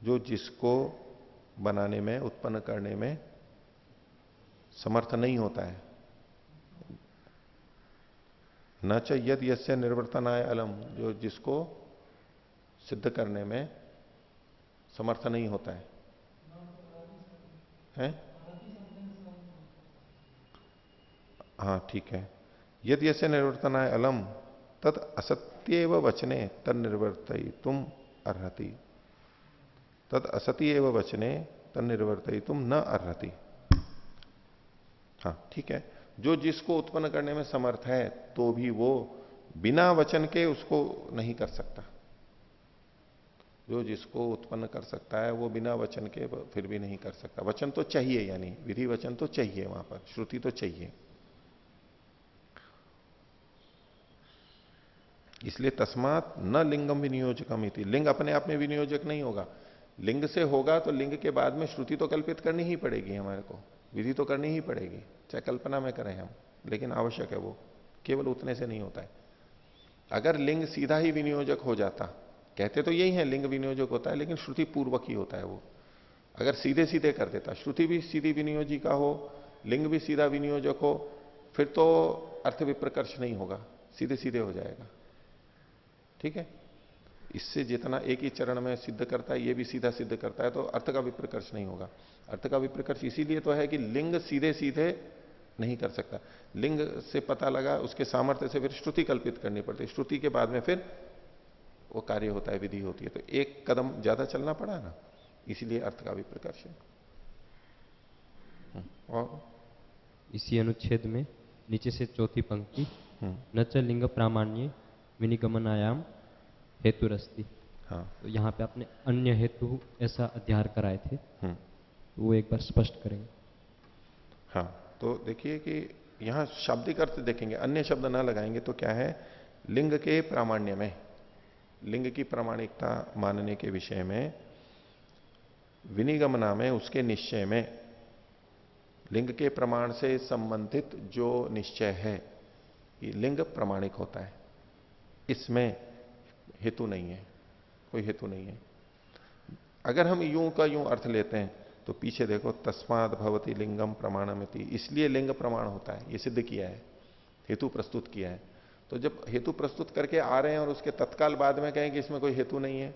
जो जिसको बनाने में, उत्पन्न करने में समर्थ नहीं होता है। न च यद यस्य निर्वर्तनाय अलम, जो जिसको सिद्ध करने में समर्थ नहीं होता है। है? हाँ ठीक है। यदि ऐसे निर्वर्तनाय अलम तद असत्येव वचने तद निर्वर्तई तुम अर्हति, तद असती एव वचने तद निर्वर्तई तुम न अर्हति। हाँ ठीक है, जो जिसको उत्पन्न करने में समर्थ है तो भी वो बिना वचन के उसको नहीं कर सकता। जो जिसको उत्पन्न कर सकता है वो बिना वचन के फिर भी नहीं कर सकता। वचन तो चाहिए, यानी विधि वचन तो चाहिए, वहां पर श्रुति तो चाहिए। इसलिए तस्मात न लिंगम विनियोजकम इति, लिंग अपने आप में विनियोजक नहीं होगा। लिंग से होगा तो लिंग के बाद में श्रुति तो कल्पित करनी ही पड़ेगी हमारे को, विधि तो करनी ही पड़ेगी, चाहे कल्पना में करें हम, लेकिन आवश्यक है वो, केवल उतने से नहीं होता है। अगर लिंग सीधा ही विनियोजक हो जाता, कहते तो यही है लिंग विनियोजक होता है, लेकिन श्रुति पूर्वक ही होता है वो। अगर सीधे सीधे कर देता, श्रुति भी सीधी विनियोजिका हो, लिंग भी सीधा विनियोजक हो, फिर तो अर्थ विप्रकर्ष नहीं होगा, सीधे सीधे हो जाएगा। ठीक है, इससे जितना एक ही चरण में सिद्ध करता है, ये भी सीधा सिद्ध करता है, तो अर्थ का विप्रकर्ष नहीं होगा। अर्थ का विप्रकर्ष इसीलिए तो है कि लिंग सीधे सीधे नहीं कर सकता। लिंग से पता लगा, उसके सामर्थ्य से फिर श्रुति कल्पित करनी पड़ती है, श्रुति के बाद में फिर वो कार्य होता है, विधि होती है। तो एक कदम ज्यादा चलना पड़ा ना, इसीलिए अर्थ का विप्रकर्ष है। और
इसी अनुच्छेद में नीचे से चौथी पंक्ति, न च लिंग प्रामाण्य विनिगमनायाम हेतुरस्ति।
हाँ,
तो यहाँ पे आपने अन्य हेतु ऐसा अध्यार कराए थे, तो वो एक बार स्पष्ट करेंगे।
हाँ, तो देखिए कि यहां शाब्दिक अर्थ देखेंगे, अन्य शब्द ना लगाएंगे तो क्या है, लिंग के प्रामाण्य में, लिंग की प्रामाणिकता मानने के विषय में, विनिगमना में, उसके निश्चय में, लिंग के प्रमाण से संबंधित जो निश्चय है, ये लिंग प्रमाणिक होता है, इसमें हेतु नहीं है, कोई हेतु नहीं है। अगर हम यूं का यूं अर्थ लेते हैं तो पीछे देखो, तस्माद भवति लिंगम प्रमाणमिति, इसलिए लिंग प्रमाण होता है, ये सिद्ध किया है, हेतु प्रस्तुत किया है। तो जब हेतु प्रस्तुत करके आ रहे हैं और उसके तत्काल बाद में कहें कि इसमें कोई हेतु नहीं है,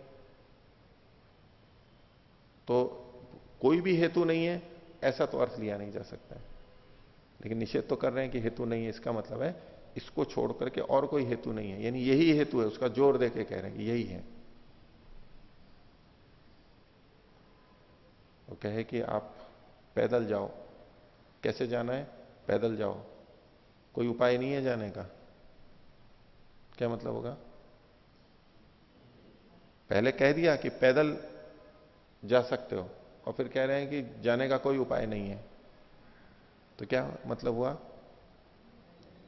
तो कोई भी हेतु नहीं है ऐसा तो अर्थ लिया नहीं जा सकता है। लेकिन निषेध तो कर रहे हैं कि हेतु नहीं है, इसका मतलब है इसको छोड़ करके और कोई हेतु नहीं है, यानी यही हेतु है, उसका जोर देके कह रहे हैं कि यही है। वो कहे कि आप पैदल जाओ, कैसे जाना है, पैदल जाओ, कोई उपाय नहीं है जाने का, क्या मतलब होगा? पहले कह दिया कि पैदल जा सकते हो और फिर कह रहे हैं कि जाने का कोई उपाय नहीं है, तो क्या मतलब हुआ?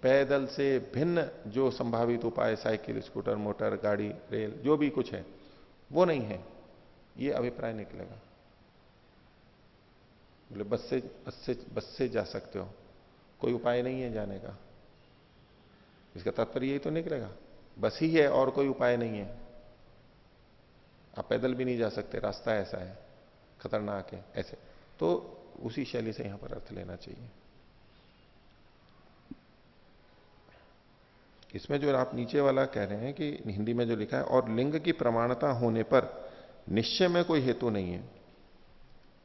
पैदल से भिन्न जो संभावित उपाय, साइकिल, स्कूटर, मोटर, गाड़ी, रेल, जो भी कुछ है वो नहीं है, ये अभिप्राय निकलेगा। बोले बस से जा सकते हो, कोई उपाय नहीं है जाने का, इसका तात्पर्य यही तो निकलेगा, बस ही है और कोई उपाय नहीं है। आप पैदल भी नहीं जा सकते, रास्ता ऐसा है, खतरनाक है, ऐसे। तो उसी शैली से यहां पर अर्थ लेना चाहिए। इसमें जो आप नीचे वाला कह रहे हैं कि हिंदी में जो लिखा है, और लिंग की प्रमाणता होने पर निश्चय में कोई हेतु नहीं है,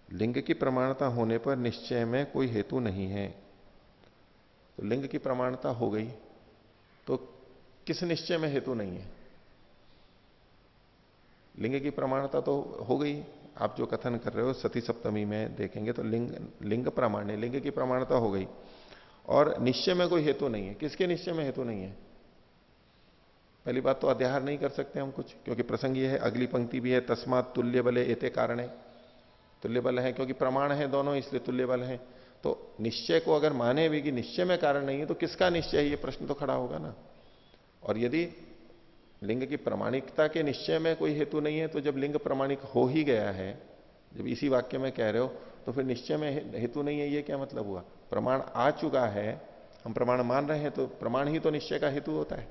लिंग की प्रमाणता होने पर निश्चय में कोई हेतु नहीं है। तो लिंग की प्रमाणता हो गई तो किस निश्चय में हेतु नहीं है? लिंग की प्रमाणता तो हो गई, आप जो कथन कर रहे हो सती सप्तमी में देखेंगे तो लिंग प्रामाण्य, लिंग की प्रमाणता हो गई, और निश्चय में कोई हेतु नहीं है। किसके निश्चय में हेतु नहीं है? पहली बात तो अध्याहार नहीं कर सकते हम कुछ, क्योंकि प्रसंग ये है, अगली पंक्ति भी है, तस्मात तुल्य बले एते कारण है, तुल्य बल है क्योंकि प्रमाण है दोनों, इसलिए तुल्य बल है। तो निश्चय को अगर माने भी कि निश्चय में कारण नहीं है, तो किसका निश्चय है, ये प्रश्न तो खड़ा होगा ना। और यदि लिंग की प्रामाणिकता के निश्चय में कोई हेतु नहीं है, तो जब लिंग प्रामाणिक हो ही गया है, जब इसी वाक्य में कह रहे हो, तो फिर निश्चय में हेतु नहीं है, ये क्या मतलब हुआ? प्रमाण आ चुका है, हम प्रमाण मान रहे हैं, तो प्रमाण ही तो निश्चय का हेतु होता है,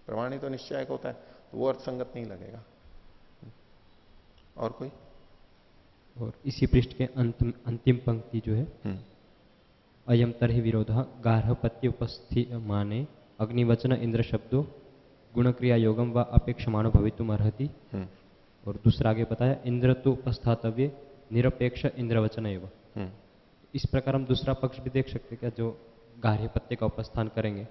प्रमाण ही तो निश्चय का होता है, तो वो अर्थ संगत नहीं लगेगा। और कोई?
और इसी पृष्ठ के अंतिम पंक्ति जो है, अयम तरहि विरोध गार्हपत्य उपस्थि माने अग्निवचन इंद्र शब्दों गुणक्रिया योगम व अपेक्षमाणो भवितुम अर्हति। और दूसरा आगे बताया, इंद्र तो उपस्थातव्य निरपेक्ष इंद्रवचन एवं। इस प्रकार हम दूसरा पक्ष भी देख सकते हैं क्या, जो गार्ह पत्य का उपस्थान करेंगे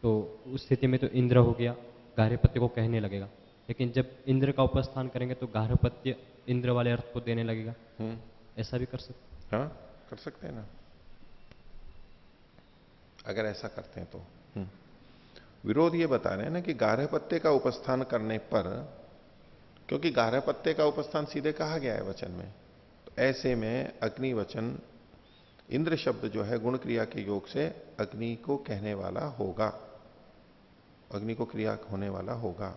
तो उस स्थिति में तो इंद्र हो गया, गार्ह पत्य को कहने लगेगा, लेकिन जब इंद्र का उपस्थान करेंगे तो गार्ह पत्य इंद्र वाले अर्थ को देने लगेगा। ऐसा भी कर सकते?
हाँ, कर सकते हैं ना, अगर ऐसा करते हैं तो। विरोध ये बता रहे हैं ना कि गार्ह पत्य का उपस्थान करने पर, क्योंकि गार्ह पत्य का उपस्थान सीधे कहा गया है वचन में, तो ऐसे में अग्नि वचन, इंद्र शब्द जो है गुण क्रिया के योग से अग्नि को कहने वाला होगा, अग्नि को क्रिया होने वाला होगा।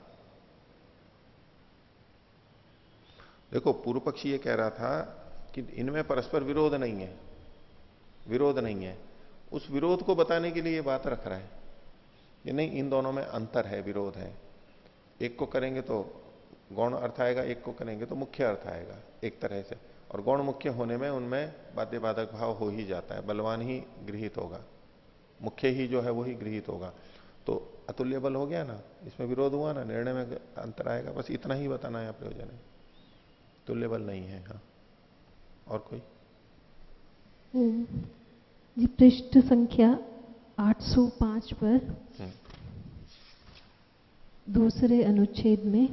देखो पूर्व पक्षी ये कह रहा था कि इनमें परस्पर विरोध नहीं है, विरोध नहीं है, उस विरोध को बताने के लिए ये बात रख रहा है कि नहीं, इन दोनों में अंतर है, विरोध है। एक को करेंगे तो गौण अर्थ आएगा, एक को करेंगे तो मुख्य अर्थ आएगा एक तरह से, और गौण मुख्य होने में उनमें बाध्य बाधक भाव हो ही जाता है, बलवान ही गृहित होगा, मुख्य ही जो है वही गृहित होगा, तो अतुल्य बल हो गया ना, इसमें विरोध हुआ ना, निर्णय में अंतर आएगा, बस इतना ही बताना है प्रयोजन है, तुल्य बल नहीं है। हाँ, और कोई?
जी, पृष्ठ संख्या 805 पर दूसरे अनुच्छेद में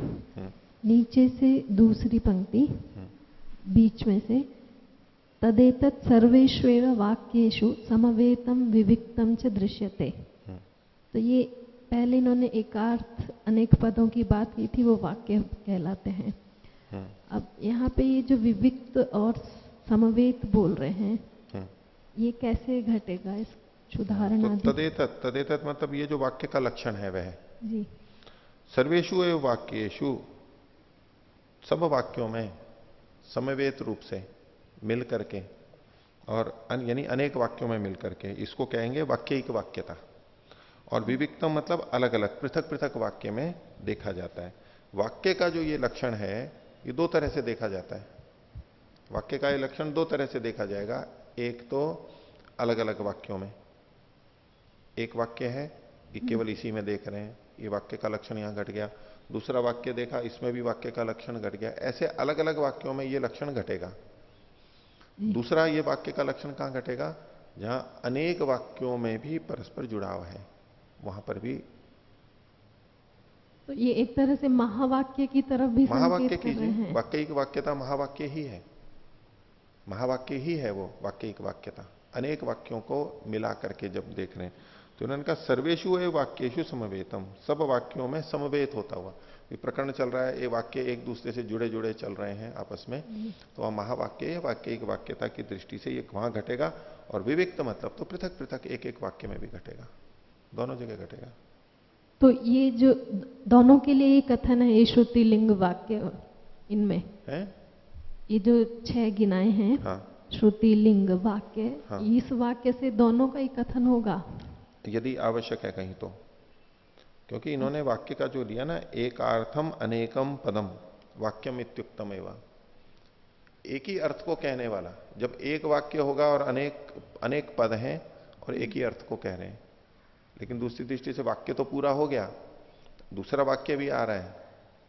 नीचे से दूसरी पंक्ति बीच में से, तदेतत् सर्वेष्वेव वाक्येषु समवेतम विविक्तम च दृश्यते। तो ये पहले इन्होंने एकार्थ अनेक पदों की बात की थी, वो वाक्य कहलाते हैं। अब यहाँ पे ये जो विविक्त और समवेत बोल रहे हैं, ये कैसे घटेगा, इस उदाहरण?
तो तदेतत् मतलब ये जो वाक्य का लक्षण है वह
जी,
सर्वेषु एव वाक्येषु, सब वाक्यों में समवेत रूप से मिल करके, और यानी अनेक वाक्यों में मिल करके, इसको कहेंगे वाक्यिक वाक्यता। और विविक्तम मतलब अलग अलग पृथक पृथक वाक्य में देखा जाता है। वाक्य का जो ये लक्षण है ये दो तरह से देखा जाता है, वाक्य का ये लक्षण दो तरह से देखा जाएगा। एक तो अलग अलग वाक्यों में, एक वाक्य है कि केवल इसी में देख रहे हैं, ये वाक्य का लक्षण यहां घट गया, दूसरा वाक्य देखा इसमें भी वाक्य का लक्षण घट गया, ऐसे अलग अलग वाक्यों में ये लक्षण घटेगा। दूसरा ये वाक्य का लक्षण कहां घटेगा, जहां अनेक वाक्यों में भी परस्पर जुड़ाव है, वहां पर भी।
तो ये एक तरह से महावाक्य की तरफ भी
महावाक्य
संकेत कर रहे
कीजिए,
हैं।
वाक्यिक वाक्यता महावाक्य ही है, महावाक्य ही है वो वाक्यिक वाक्यता। अनेक वाक्यों को मिला करके जब देख रहे हैं तो उन्होंने कहा सर्वेषु एव वाक्येषु समवेतम, सब वाक्यों में समवेत होता हुआ। ये प्रकरण चल रहा है, ये वाक्य एक दूसरे से जुड़े जुड़े चल रहे हैं आपस में, तो वह महावाक्य या वाक्यिक वाक्यता की दृष्टि से ये वहां घटेगा। और विविक्त मतलब तो पृथक पृथक एक एक वाक्य में भी घटेगा, दोनों जगह घटेगा।
तो ये जो दोनों के लिए ये कथन है, ये श्रुति लिंग वाक्य इनमें
है,
ये जो 6 गिनाए हैं,
हाँ,
श्रुति लिंग वाक्य,
हाँ।
इस वाक्य से दोनों का ही कथन होगा
यदि आवश्यक है कहीं तो, क्योंकि इन्होंने वाक्य का जो लिया ना, एकार्थम अनेकम पदम वाक्यम इत्युक्तम एवं, एक ही अर्थ को कहने वाला। जब एक वाक्य होगा और अनेक अनेक पद हैं और एक ही अर्थ को कह रहे हैं, लेकिन दूसरी दृष्टि से वाक्य तो पूरा हो गया, दूसरा वाक्य भी आ रहा है,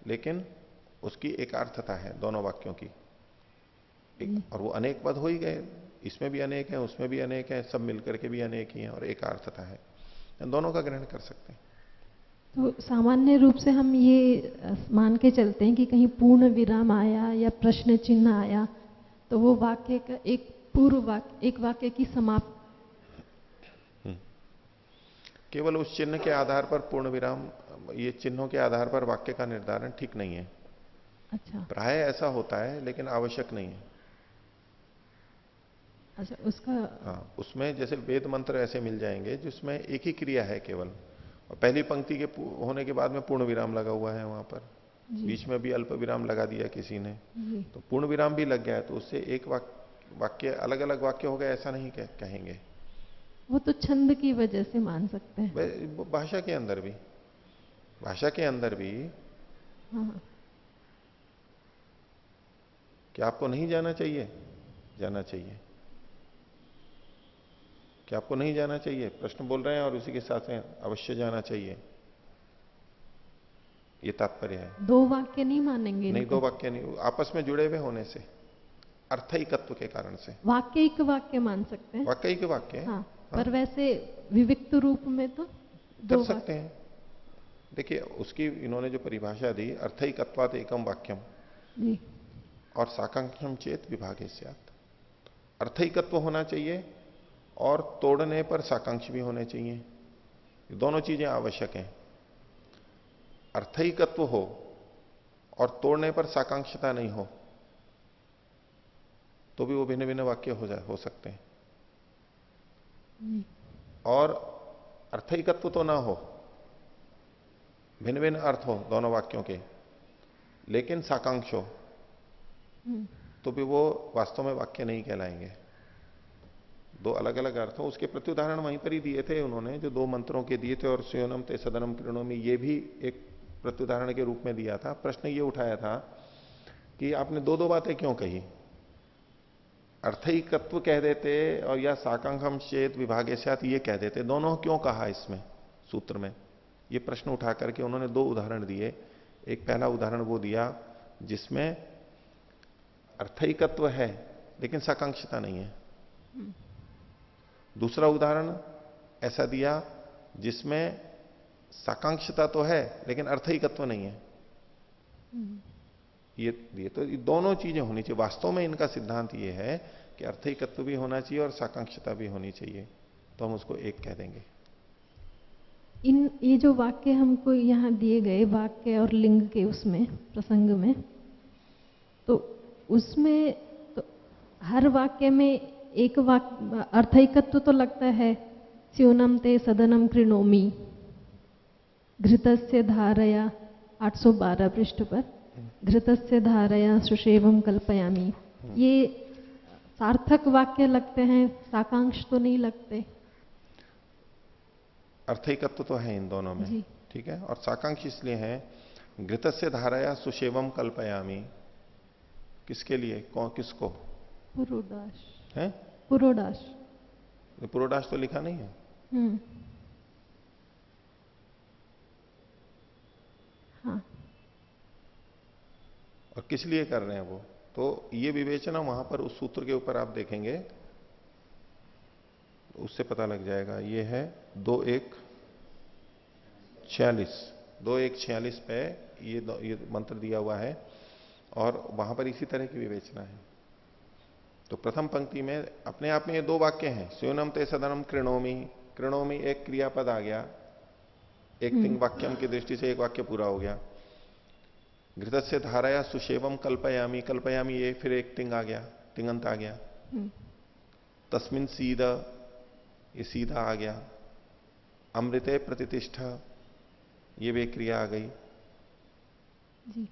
लेकिन उसकी एक अर्थता है दोनों वाक्यों की, और वो अनेक पद हो ही गए, इसमें भी अनेक है उसमें भी अनेक है, सब मिलकर के भी अनेक ही है और एक अर्थता है, दोनों का ग्रहण कर सकते हैं।
तो सामान्य रूप से हम ये मान के चलते हैं कि कहीं पूर्ण विराम आया या प्रश्न चिन्ह आया तो वो वाक्य का एक पूर्व वाक्य, एक वाक्य की समाप्ति,
केवल उस चिन्ह के आधार पर पूर्ण विराम, ये चिन्हों के आधार पर वाक्य का निर्धारण ठीक नहीं है।
अच्छा,
प्राय ऐसा होता है लेकिन आवश्यक नहीं है।
अच्छा, उसका
हाँ, उसमें जैसे वेद मंत्र ऐसे मिल जाएंगे जिसमें एक ही क्रिया है केवल, और पहली पंक्ति के होने के बाद में पूर्ण विराम लगा हुआ है वहां पर, बीच में भी अल्प विराम लगा दिया किसी ने, तो पूर्ण विराम भी लग गया है, तो उससे एक वाक्य अलग अलग वाक्य हो गया ऐसा नहीं कहेंगे।
वो तो छंद की वजह से मान सकते हैं,
भाषा के अंदर भी, भाषा के अंदर भी।
हाँ।
क्या आपको नहीं जाना चाहिए? जाना चाहिए। क्या आपको नहीं जाना चाहिए? प्रश्न बोल रहे हैं और उसी के साथ में अवश्य जाना चाहिए, ये तात्पर्य है।
दो वाक्य नहीं मानेंगे
नहीं,
इनको?
दो वाक्य नहीं, आपस में जुड़े हुए होने से, अर्थैकत्व के कारण से।
वाक्य एक वाक्य मान सकते हैं।
वाक्य के वाक्य
हाँ, पर वैसे विविक्त रूप में तो
कर सकते हैं। देखिए उसकी इन्होंने जो परिभाषा दी, अर्थैकत्वात् एकम वाक्यम
जी,
और साकांक्षम चेत विभागे स्यात्। अर्थैकत्व होना चाहिए और तोड़ने पर साकांक्ष भी होने चाहिए, दोनों चीजें आवश्यक हैं। अर्थैकत्व हो और तोड़ने पर साकांक्षता नहीं हो तो भी वो भिन्न भिन्न वाक्य हो सकते हैं। और अर्थैकत्व तो ना हो, भिन्न भिन्न अर्थ हो दोनों वाक्यों के, लेकिन साकांक्ष हो तो भी वो वास्तव में वाक्य नहीं कहलाएंगे। दो अलग अलग अर्थ हो। उसके प्रत्युदाहरण वहीं पर ही दिए थे उन्होंने, जो दो मंत्रों के दिए थे, और स्योनम ते सदनम कृणोमि ये भी एक प्रत्युदाहरण के रूप में दिया था। प्रश्न ये उठाया था कि आपने दो दो बातें क्यों कही, अर्थैकत्व कह देते और या साकांक्षम चेत विभागे स्यात् ये कह देते, दोनों क्यों कहा इसमें सूत्र में? ये प्रश्न उठा करके उन्होंने दो उदाहरण दिए। एक पहला उदाहरण वो दिया जिसमें अर्थैकत्व है लेकिन साकांक्षता नहीं है। दूसरा उदाहरण ऐसा दिया जिसमें साकांक्षता तो है लेकिन अर्थैकत्व नहीं है। ये दिए। तो ये दोनों चीजें होनी चाहिए। वास्तव में इनका सिद्धांत ये है कि अर्थैकत्व भी होना चाहिए और साकांक्षता भी होनी चाहिए, तो हम उसको एक कह देंगे।
ये जो वाक्य हमको यहाँ दिए गए, वाक्य और लिंग के उसमें प्रसंग में, तो उसमें तो हर वाक्य में एक वाक्य अर्थैकत्व तो लगता है, स्यूनम ते सदनम कृणोमि, घृतस्य धारया 812 पृष्ठ पर, घृतस्य धारया सुषेवम कल्पयामि, ये सार्थक वाक्य लगते हैं, साकांक्ष तो नहीं लगते।
अर्थैकत्व तो है इन दोनों में, ठीक है। और साकांक्ष इसलिए है, घृतस्य धारया सुषेवम कल्पयामि, किसके लिए, कौन, किसको?
पुरोडाश
है,
पुरोडाश।
पुरोडाश तो लिखा नहीं है।
हाँ।
और किस लिए कर रहे हैं वो, तो ये विवेचना वहां पर उस सूत्र के ऊपर आप देखेंगे, उससे पता लग जाएगा। ये है 2:1:46 पे ये मंत्र दिया हुआ है और वहां पर इसी तरह की विवेचना है। तो प्रथम पंक्ति में अपने आप में ये दो वाक्य हैं, स्योनम ते सदनम कृणोमि, कृणोमि एक क्रियापद आ गया, एक तिंग वाक्यम की दृष्टि से एक वाक्य पूरा हो गया। घृतस्य धारया सुषेवम कल्पयामी, कल्पयामी ये फिर एक तिंग आ गया, तिंगंत आ गया। तस्मिन सीधा, ये सीधा आ गया। अमृते प्रतिष्ठा, ये भी एक क्रिया आ गई
जी।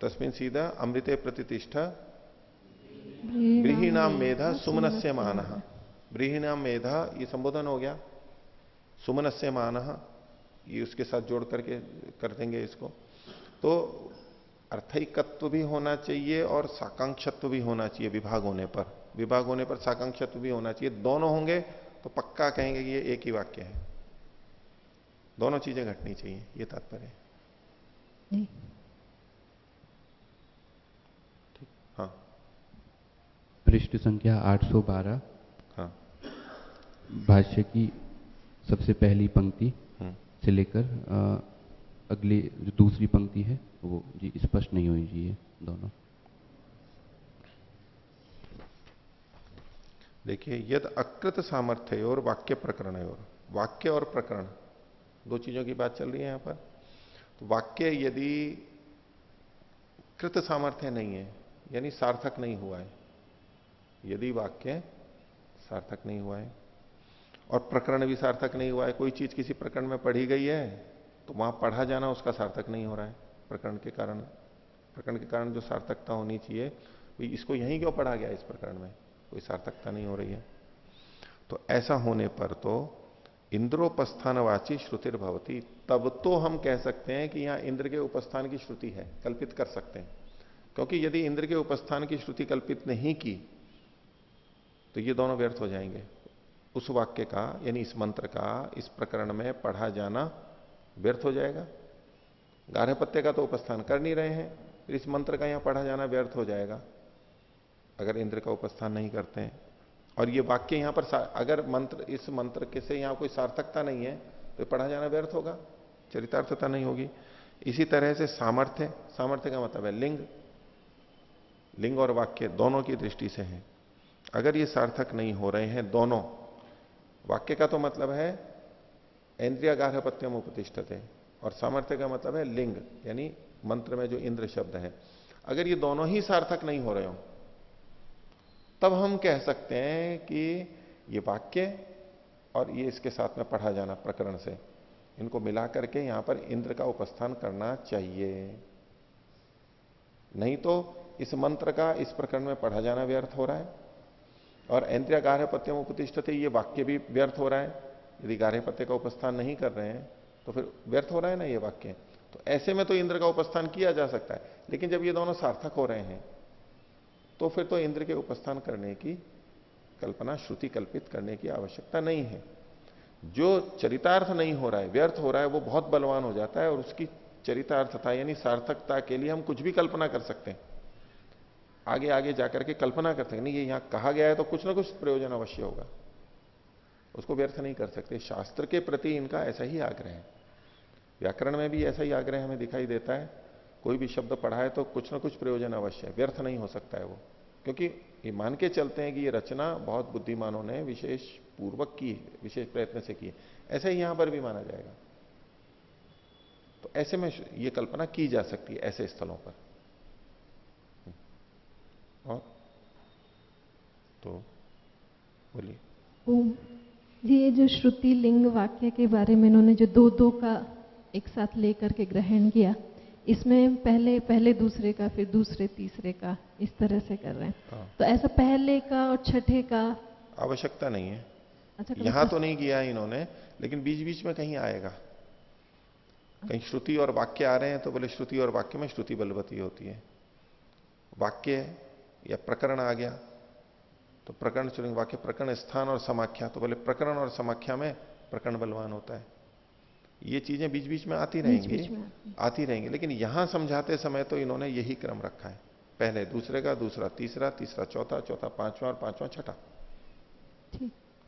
तस्मिन सीधा अमृते प्रतिष्ठा ब्रीहिणाम मेधा सुमनस्य मानः, ब्रीहिणाम मेधा ये संबोधन हो गया, सुमनस्य मानः ये उसके साथ जोड़ करके कर देंगे इसको। तो अर्थैकत्व भी होना चाहिए और साकांक्षत्व भी होना चाहिए। विभाग होने पर साकांक्षत्व भी होना चाहिए। दोनों होंगे तो पक्का कहेंगे कि ये एक ही वाक्य है। दोनों चीजें घटनी चाहिए, ये तात्पर्य है। ठीक, हाँ।
पृष्ठ संख्या 812,
हाँ,
भाष्य की सबसे पहली पंक्ति से लेकर अगली जो दूसरी पंक्ति है वो जी स्पष्ट नहीं होनी चाहिए दोनों।
देखिए, यद अकृत सामर्थ्य और वाक्य प्रकरण और, वाक्य और प्रकरण दो चीजों की बात चल रही है यहां पर। तो वाक्य यदि कृत सामर्थ्य नहीं है, यानी सार्थक नहीं हुआ है, यदि वाक्य सार्थक नहीं हुआ है और प्रकरण भी सार्थक नहीं हुआ है, कोई चीज किसी प्रकरण में पढ़ी गई है तो वहां पढ़ा जाना उसका सार्थक नहीं हो रहा है प्रकरण के कारण। प्रकरण के कारण जो सार्थकता होनी चाहिए, भाई इसको यहीं क्यों पढ़ा गया, इस प्रकरण में कोई सार्थकता नहीं हो रही है। तो ऐसा होने पर तो इंद्रोपस्थानवाची श्रुतिर भवती, तब तो हम कह सकते हैं कि यहां इंद्र के उपस्थान की श्रुति है, कल्पित कर सकते हैं। क्योंकि यदि इंद्र के उपस्थान की श्रुति कल्पित नहीं की तो ये दोनों व्यर्थ हो जाएंगे। उस वाक्य का, यानी इस मंत्र का इस प्रकरण में पढ़ा जाना व्यर्थ हो जाएगा। गार्हपत्य का तो उपस्थान कर नहीं रहे हैं, फिर इस मंत्र का यहां पढ़ा जाना व्यर्थ हो जाएगा अगर इंद्र का उपस्थान नहीं करते हैं। और ये वाक्य यहां पर अगर मंत्र, इस मंत्र के से यहां कोई सार्थकता नहीं है तो पढ़ा जाना व्यर्थ होगा, चरितार्थता नहीं होगी। इसी तरह से सामर्थ्य, सामर्थ्य का मतलब है लिंग, लिंग और वाक्य दोनों की दृष्टि से है। अगर ये सार्थक नहीं हो रहे हैं दोनों, वाक्य का तो मतलब है इंद्रिया गार्हपत्यम उपतिष्ठते, और सामर्थ्य का मतलब है लिंग, यानी मंत्र में जो इंद्र शब्द है। अगर ये दोनों ही सार्थक नहीं हो रहे हो तब हम कह सकते हैं कि ये वाक्य और ये इसके साथ में पढ़ा जाना प्रकरण से, इनको मिला करके यहां पर इंद्र का उपस्थान करना चाहिए। नहीं तो इस मंत्र का इस प्रकरण में पढ़ा जाना व्यर्थ हो रहा है, और इंद्रिया गार्हपत्यम उपतिष्ठते ये वाक्य भी व्यर्थ हो रहा है। यदि गार्हपत्य का उपस्थान नहीं कर रहे हैं तो फिर व्यर्थ हो रहा है ना ये वाक्य। तो ऐसे में तो इंद्र का उपस्थान किया जा सकता है, लेकिन जब ये दोनों सार्थक हो रहे हैं तो फिर तो इंद्र के उपस्थान करने की कल्पना, श्रुति कल्पित करने की आवश्यकता नहीं है। जो चरितार्थ नहीं हो रहा है, व्यर्थ हो रहा है, वो बहुत बलवान हो जाता है, और उसकी चरितार्थता यानी सार्थकता के लिए हम कुछ भी कल्पना कर सकते हैं। आगे आगे जाकर के कल्पना कर सकते, नहीं ये यहां कहा गया है तो कुछ ना कुछ प्रयोजन अवश्य होगा, उसको व्यर्थ नहीं कर सकते। शास्त्र के प्रति इनका ऐसा ही आग्रह है, व्याकरण में भी ऐसा ही आग्रह हमें दिखाई देता है। कोई भी शब्द पढ़ा है तो कुछ ना कुछ प्रयोजन अवश्य है, व्यर्थ नहीं हो सकता है वो, क्योंकि ये मान के चलते हैं कि ये रचना बहुत बुद्धिमानों ने विशेष पूर्वक की है, विशेष प्रयत्न से की है। ऐसा ही यहां पर भी माना जाएगा। तो ऐसे में ये कल्पना की जा सकती है ऐसे स्थलों पर। और तो बोलिए।
ओम जी, ये जो श्रुति लिंग वाक्य के बारे में इन्होंने जो दो दो का एक साथ लेकर के ग्रहण किया, इसमें पहले दूसरे का, फिर दूसरे तीसरे का, इस तरह से कर रहे हैं।
हाँ।
तो ऐसा पहले का और छठे का
आवश्यकता नहीं है।
अच्छा,
यहां तो नहीं किया इन्होंने, लेकिन बीच बीच में कहीं आएगा। कहीं श्रुति और वाक्य आ रहे हैं तो बोले श्रुति और वाक्य में श्रुति बलवती होती है। वाक्य या प्रकरण आ गया तो प्रकरण चुनेंगे, वाक्य प्रकरण स्थान और समाख्या, तो बोले प्रकरण और समाख्या में प्रकरण बलवान होता है। ये चीजें बीच बीच में आती रहेंगी, आती रहेंगी, लेकिन यहां समझाते समय तो इन्होंने यही क्रम रखा है, पहले दूसरे का, दूसरा तीसरा, तीसरा चौथा, चौथा पांचवा और पांचवा छठा।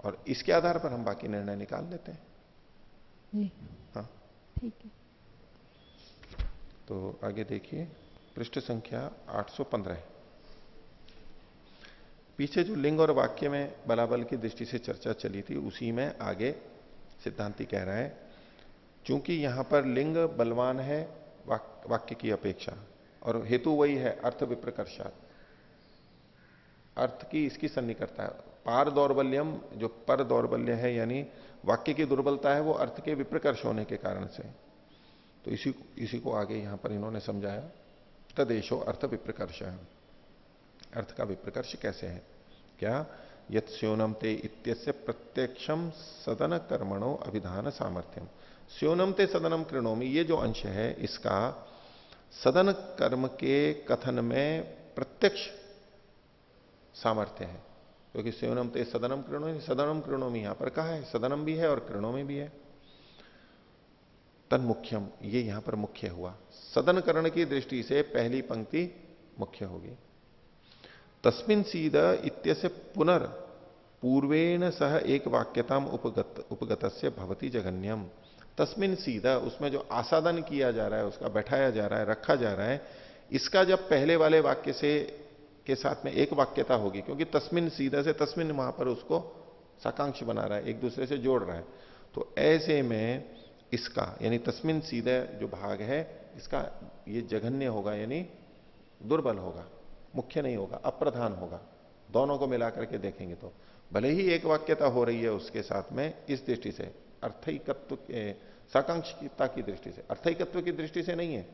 और इसके आधार पर हम बाकी निर्णय निकाल लेते हैं।
जी
हाँ
ठीक है।
तो आगे देखिए पृष्ठ संख्या 815। पीछे जो लिंग और वाक्य में बलाबल की दृष्टि से चर्चा चली थी, उसी में आगे सिद्धांती कह रहा है, चूंकि यहां पर लिंग बलवान है वाक्य की अपेक्षा, और हेतु वही है अर्थ विप्रकर्षात, अर्थ की इसकी सन्निकटता है। पार दौर्बल्यम, जो पर दौर्बल्य है यानी वाक्य की दुर्बलता है, वो अर्थ के विप्रकर्ष होने के कारण से। तो इसी को आगे यहां पर इन्होंने समझाया, तदेशो अर्थ विप्रकर्ष है। अर्थ का विप्रकर्ष कैसे है? क्या? यत् स्योनम ते इत्यस्य प्रत्यक्षम सदन कर्मणो अभिधान सामर्थ्यम। स्योनम ते सदनम कृणोमि, ये जो अंश है इसका सदन कर्म के कथन में प्रत्यक्ष सामर्थ्य है, क्योंकि स्योनम ते सदनम कृणोमि, सदनम कृणोमि यहां पर कहा है, सदनम भी है और कृणोमि भी है। तन मुख्यम, ये यहां पर मुख्य हुआ, सदन करण की दृष्टि से पहली पंक्ति मुख्य होगी। तस्मिन् सीद इत्यस्य पुनर् पूर्वेण सह एक वाक्यताम उपगतस्य भवति जघन्यम। तस्मिन् सीद, उसमें जो आसादन किया जा रहा है, उसका बैठाया जा रहा है, रखा जा रहा है, इसका जब पहले वाले वाक्य से के साथ में एक वाक्यता होगी, क्योंकि तस्मिन् सीदा से तस्मिन् वहां पर उसको साकांक्ष बना रहा है, एक दूसरे से जोड़ रहा है। तो ऐसे में इसका यानी तस्मिन् सीदा जो भाग है इसका ये जघन्य होगा, यानी दुर्बल होगा, मुख्य नहीं होगा, अप्रधान होगा। दोनों को मिलाकर के देखेंगे तो भले ही एक वाक्यता हो रही है उसके साथ में, इस दृष्टि से अर्थैकत्व साकांक्षता की दृष्टि से, अर्थैकत्व की दृष्टि से नहीं है।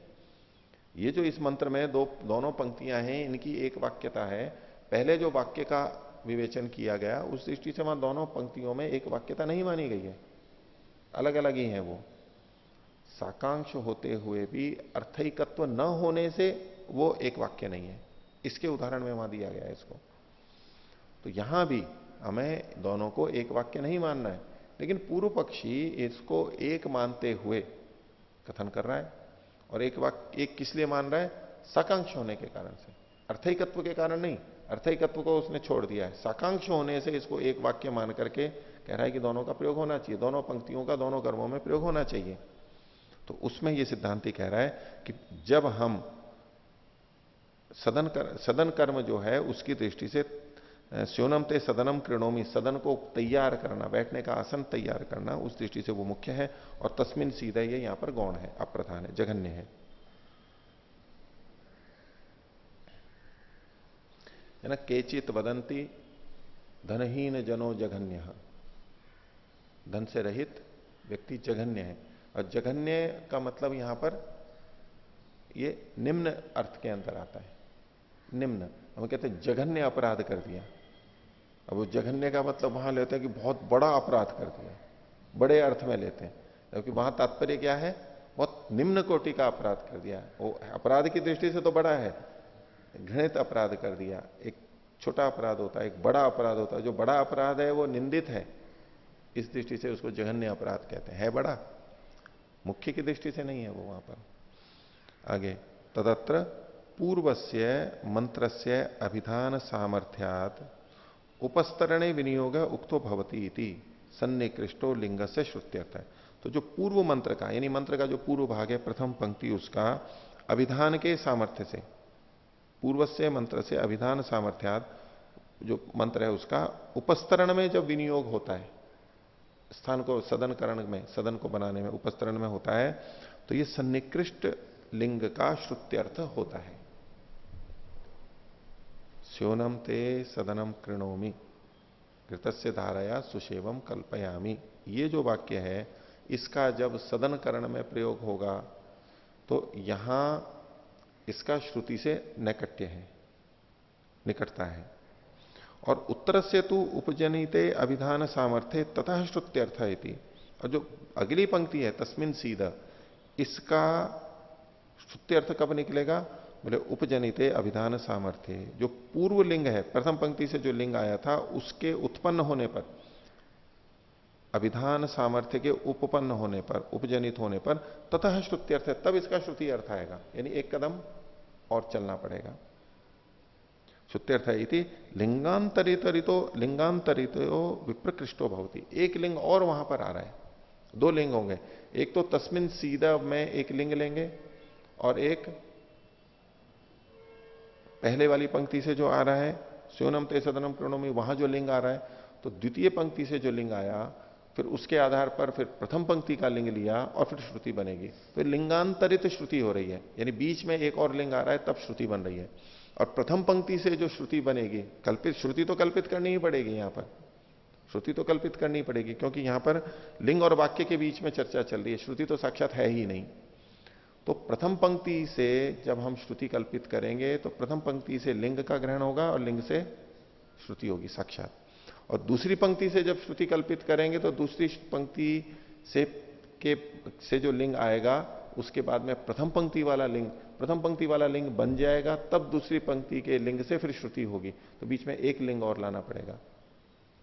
ये जो इस मंत्र में दोनों पंक्तियां हैं, इनकी एक वाक्यता है। पहले जो वाक्य का विवेचन किया गया उस दृष्टि से वहां दोनों पंक्तियों में एक वाक्यता नहीं मानी गई है, अलग अलग ही है। वो साकांक्ष होते हुए भी अर्थैकत्व न होने से वो एक वाक्य नहीं है। इसके उदाहरण में वहां दिया गया है इसको। तो यहां भी हमें दोनों को एक वाक्य नहीं मानना है, लेकिन पूर्व पक्षी इसको एक मानते हुए कथन कर रहा है। और एक वाक्य एक किस लिए मान रहा है? साकांक्ष होने के कारण से, अर्थैकत्व के कारण नहीं। अर्थैकत्व को उसने छोड़ दिया है, साकांक्ष होने से इसको एक वाक्य मान करके कह रहा है कि दोनों का प्रयोग होना चाहिए, दोनों पंक्तियों का दोनों कर्मों में प्रयोग होना चाहिए। तो उसमें यह सिद्धांति कह रहा है कि जब हम सदन कर्म जो है उसकी दृष्टि से स्योनम ते सदनम कृणोमी, सदन को तैयार करना, बैठने का आसन तैयार करना, उस दृष्टि से वो मुख्य है। और तस्मिन सीधा ये यहां पर गौण है, अप्रधान है, जघन्य है ना। केचित वदंती धनहीन जनो जघन्य, धन से रहित व्यक्ति जघन्य है। और जघन्य का मतलब यहां पर ये निम्न अर्थ के अंदर आता है। निम्न हम कहते हैं जघन्य अपराध कर दिया। अब वो जघन्य का मतलब वहां लेते हैं कि बहुत बड़ा अपराध कर दिया, बड़े अर्थ में लेते हैं, क्योंकि वहां तात्पर्य क्या है, बहुत निम्न कोटि का अपराध कर दिया। वो अपराध की दृष्टि से तो बड़ा है, घृणित अपराध कर दिया। एक छोटा अपराध होता है, एक बड़ा अपराध होता है। जो बड़ा अपराध है वो निंदित है, इस दृष्टि से उसको जघन्य अपराध कहते हैं। है बड़ा, मुख्य की दृष्टि से नहीं है वो वहां पर। आगे तदत्र पूर्वस्य मंत्रस्य अभिधान सामर्थ्यात् उपस्तरणे विनियोग उक्तो भवति इति सन्निकृष्टो लिंग से श्रुत्यर्थ है। तो जो पूर्व मंत्र का, यानी मंत्र का जो पूर्व भाग है, प्रथम पंक्ति, उसका अभिधान के सामर्थ्य से, पूर्वस्य मंत्र से अभिधान सामर्थ्यात्, जो मंत्र है उसका उपस्तरण में जब विनियोग होता है, स्थान को सदनकरण में, सदन को बनाने में उपस्तरण में होता है, तो ये सन्निकृष्ट लिंग का श्रुत्यर्थ होता है। स्योनम ते सदनम कृणोमि घृतस्य धारया सुशेवम कल्पयामि, ये जो वाक्य है इसका जब सदनकरण में प्रयोग होगा तो यहां इसका श्रुति से नैकट्य है, निकटता है। और उत्तर से तू उपजनिते अभिधान सामर्थ्य तथा श्रुत्यर्थ इति, और जो अगली पंक्ति है तस्मिन सीधा, इसका श्रुत्यर्थ कब निकलेगा, बोले उपजनिते अभिधान सामर्थ्य। जो पूर्व लिंग है, प्रथम पंक्ति से जो लिंग आया था उसके उत्पन्न होने पर, अभिधान सामर्थ्य के उपपन्न होने पर, उपजनित होने पर ततः श्रुत्यर्थ है, तब इसका श्रुति अर्थ आएगा। यानी एक कदम और चलना पड़ेगा। श्रुत्यर्थ है इति लिंगांतरितो विप्रकृष्टो भवति, एक लिंग और वहां पर आ रहा है, दो लिंग होंगे। एक तो तस्मिन सीधा में एक लिंग लेंगे, और एक पहले वाली पंक्ति से जो आ रहा है स्योनम ते सदनम कृणोमि, वहां जो लिंग आ रहा है, तो द्वितीय पंक्ति से जो लिंग आया, फिर उसके आधार पर फिर प्रथम पंक्ति का लिंग लिया और फिर श्रुति बनेगी। फिर लिंगांतरित श्रुति हो रही है, यानी बीच में एक और लिंग आ रहा है तब श्रुति बन रही है। और प्रथम पंक्ति से जो श्रुति बनेगी, कल्पित श्रुति तो कल्पित करनी ही पड़ेगी, यहां पर श्रुति तो कल्पित करनी पड़ेगी, क्योंकि यहां पर लिंग और वाक्य के बीच में चर्चा चल रही है, श्रुति तो साक्षात है ही नहीं। तो प्रथम पंक्ति से जब हम श्रुति कल्पित करेंगे तो प्रथम पंक्ति से लिंग का ग्रहण होगा और लिंग से श्रुति होगी साक्षात। और दूसरी पंक्ति से जब श्रुति कल्पित करेंगे तो दूसरी पंक्ति से जो लिंग आएगा उसके बाद में प्रथम पंक्ति वाला लिंग बन जाएगा, तब दूसरी पंक्ति के लिंग से फिर श्रुति होगी। तो बीच में एक लिंग और लाना पड़ेगा,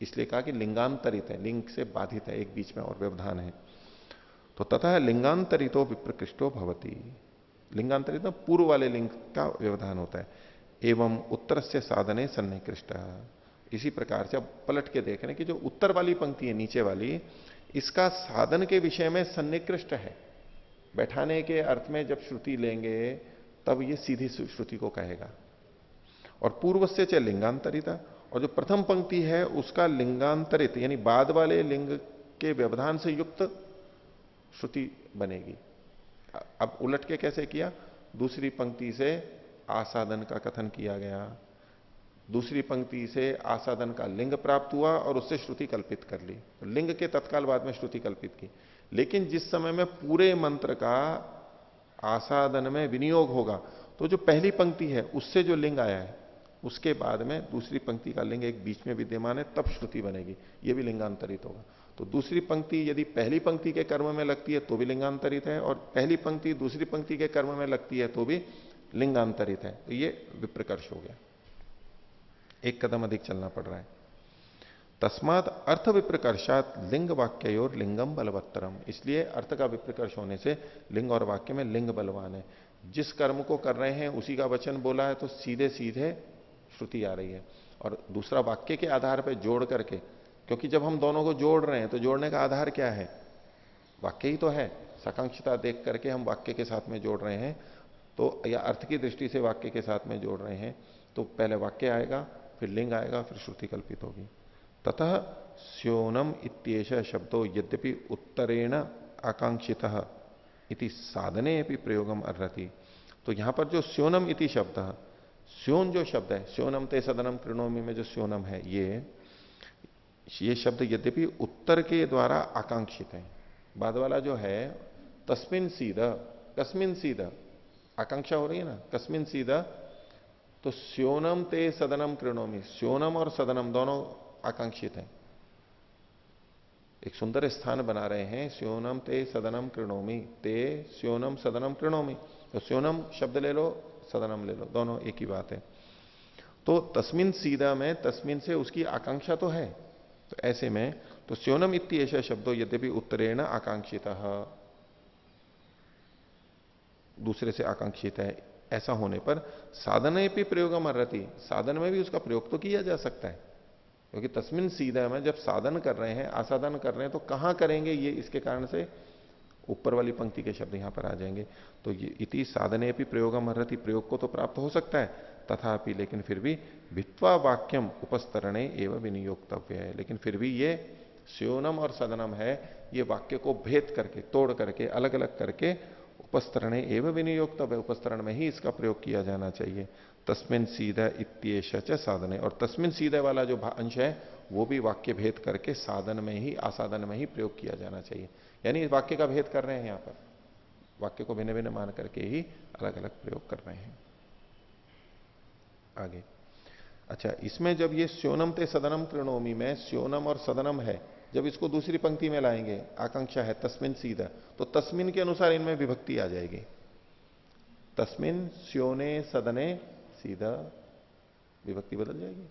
इसलिए कहा कि लिंगांतरित है, लिंग से बाधित है, एक बीच में और व्यवधान है। तो तथा लिंगांतरितो विप्रकृष्टो भवति, लिंगांतरित पूर्व वाले लिंग का व्यवधान होता है। एवं उत्तर से साधने सन्निकृष्ट, इसी प्रकार से अब पलट के देख रहे हैं कि जो उत्तर वाली पंक्ति है नीचे वाली, इसका साधन के विषय में सन्निकृष्ट है। बैठाने के अर्थ में जब श्रुति लेंगे तब ये सीधी श्रुति को कहेगा। और पूर्व से च लिंगांतरिता, और जो प्रथम पंक्ति है उसका लिंगांतरित यानी बाद वाले लिंग के व्यवधान से युक्त श्रुति बनेगी। अब उलट के कैसे किया, दूसरी पंक्ति से आसादन का कथन किया गया, दूसरी पंक्ति से आसादन का लिंग प्राप्त हुआ और उससे श्रुति कल्पित कर ली। तो लिंग के तत्काल बाद में श्रुति कल्पित की। लेकिन जिस समय में पूरे मंत्र का आसादन में विनियोग होगा, तो जो पहली पंक्ति है उससे जो लिंग आया है उसके बाद में दूसरी पंक्ति का लिंग एक बीच में विद्यमान है, तब श्रुति बनेगी, यह भी लिंगांतरित होगा। तो दूसरी पंक्ति यदि पहली पंक्ति के कर्म में लगती है तो भी लिंगांतरित है, और पहली पंक्ति दूसरी पंक्ति के कर्म में लगती है तो भी लिंगांतरित है। तो ये विप्रकर्ष हो गया, एक कदम अधिक चलना पड़ रहा है। तस्माद अर्थ विप्रकर्षात लिंग वाक्य और लिंगम बलवत्तरम, इसलिए अर्थ का विप्रकर्ष होने से लिंग और वाक्य में लिंग बलवान है। जिस कर्म को कर रहे हैं उसी का वचन बोला है तो सीधे सीधे श्रुति आ रही है। और दूसरा वाक्य के आधार पर जोड़ करके, क्योंकि जब हम दोनों को जोड़ रहे हैं तो जोड़ने का आधार क्या है? वाक्य ही तो है। साकांक्षता देख करके हम वाक्य के साथ में जोड़ रहे हैं, तो या अर्थ की दृष्टि से वाक्य के साथ में जोड़ रहे हैं, तो पहले वाक्य आएगा, फिर लिंग आएगा, फिर श्रुति कल्पित होगी। ततः स्योनम इत्येष शब्दों यद्यपि उत्तरेण आकांक्षितः इति साधने भी प्रयोगम अर्हति। तो यहां पर जो स्योनम इति शब्द, स्योन जो शब्द है, स्योनम ते सदनम कृणोमि में जो स्योनम है, ये शब्द यद्यपि उत्तर के द्वारा आकांक्षित है। बाद वाला जो है तस्मिन सीधा, कस्मिन सीधा आकांक्षा हो रही है ना, कस्मिन सीधा, तो स्योनम ते सदनम कृणोमि, स्योनम और सदनम दोनों आकांक्षित है। एक सुंदर स्थान बना रहे हैं, स्योनम ते सदनम कृणोमि, ते स्योनम सदनम कृणोमि, तो स्योनम शब्द ले लो, सदनम ले लो, दोनों एक ही बात है। तो तस्मिन सीधा में तस्मिन से उसकी आकांक्षा तो है, तो ऐसे में तो स्योनम इत्येष शब्दों यद्यपि उत्तरेण आकांक्षितः, दूसरे से आकांक्षित है, ऐसा होने पर साधने भी प्रयोगम अर्हति, साधन में भी उसका प्रयोग तो किया जा सकता है। क्योंकि तस्मिन सीधा में जब साधन कर रहे हैं, आसाधन कर रहे हैं, तो कहां करेंगे ये, इसके कारण से ऊपर वाली पंक्ति के शब्द यहां पर आ जाएंगे। तो ये इति साधने भी प्रयोगम अर्हति, प्रयोग को तो प्राप्त हो सकता है, तथापि लेकिन फिर भी भित्वा वाक्यम उपस्तरणे एवं विनियोक्तव्य है, लेकिन फिर भी ये स्योनम और सदनम है, ये वाक्य को भेद करके, तोड़ करके, अलग अलग करके उपस्तरणे एवं विनियोक्तव्य, उपस्तरण में ही इसका प्रयोग किया जाना चाहिए। तस्मिन सीधा इत्येष च साधने, और तस्मिन सीधे वाला जो अंश है वो भी वाक्य भेद करके साधन में ही, आसाधन में ही प्रयोग किया जाना चाहिए। यानी वाक्य का भेद कर रहे हैं, यहां पर वाक्य को भिन्न भिन्न मान करके ही अलग अलग प्रयोग कर रहे हैं। आगे अच्छा, इसमें जब ये स्योनम ते सदनम कृणोमि में स्योनम और सदनम है, जब इसको दूसरी पंक्ति में लाएंगे, आकांक्षा है तस्मिन सीधा, तो तस्मिन के अनुसार इनमें विभक्ति आ जाएगी। तस्मिन स्योने सदने सीधा, विभक्ति बदल जाएगी।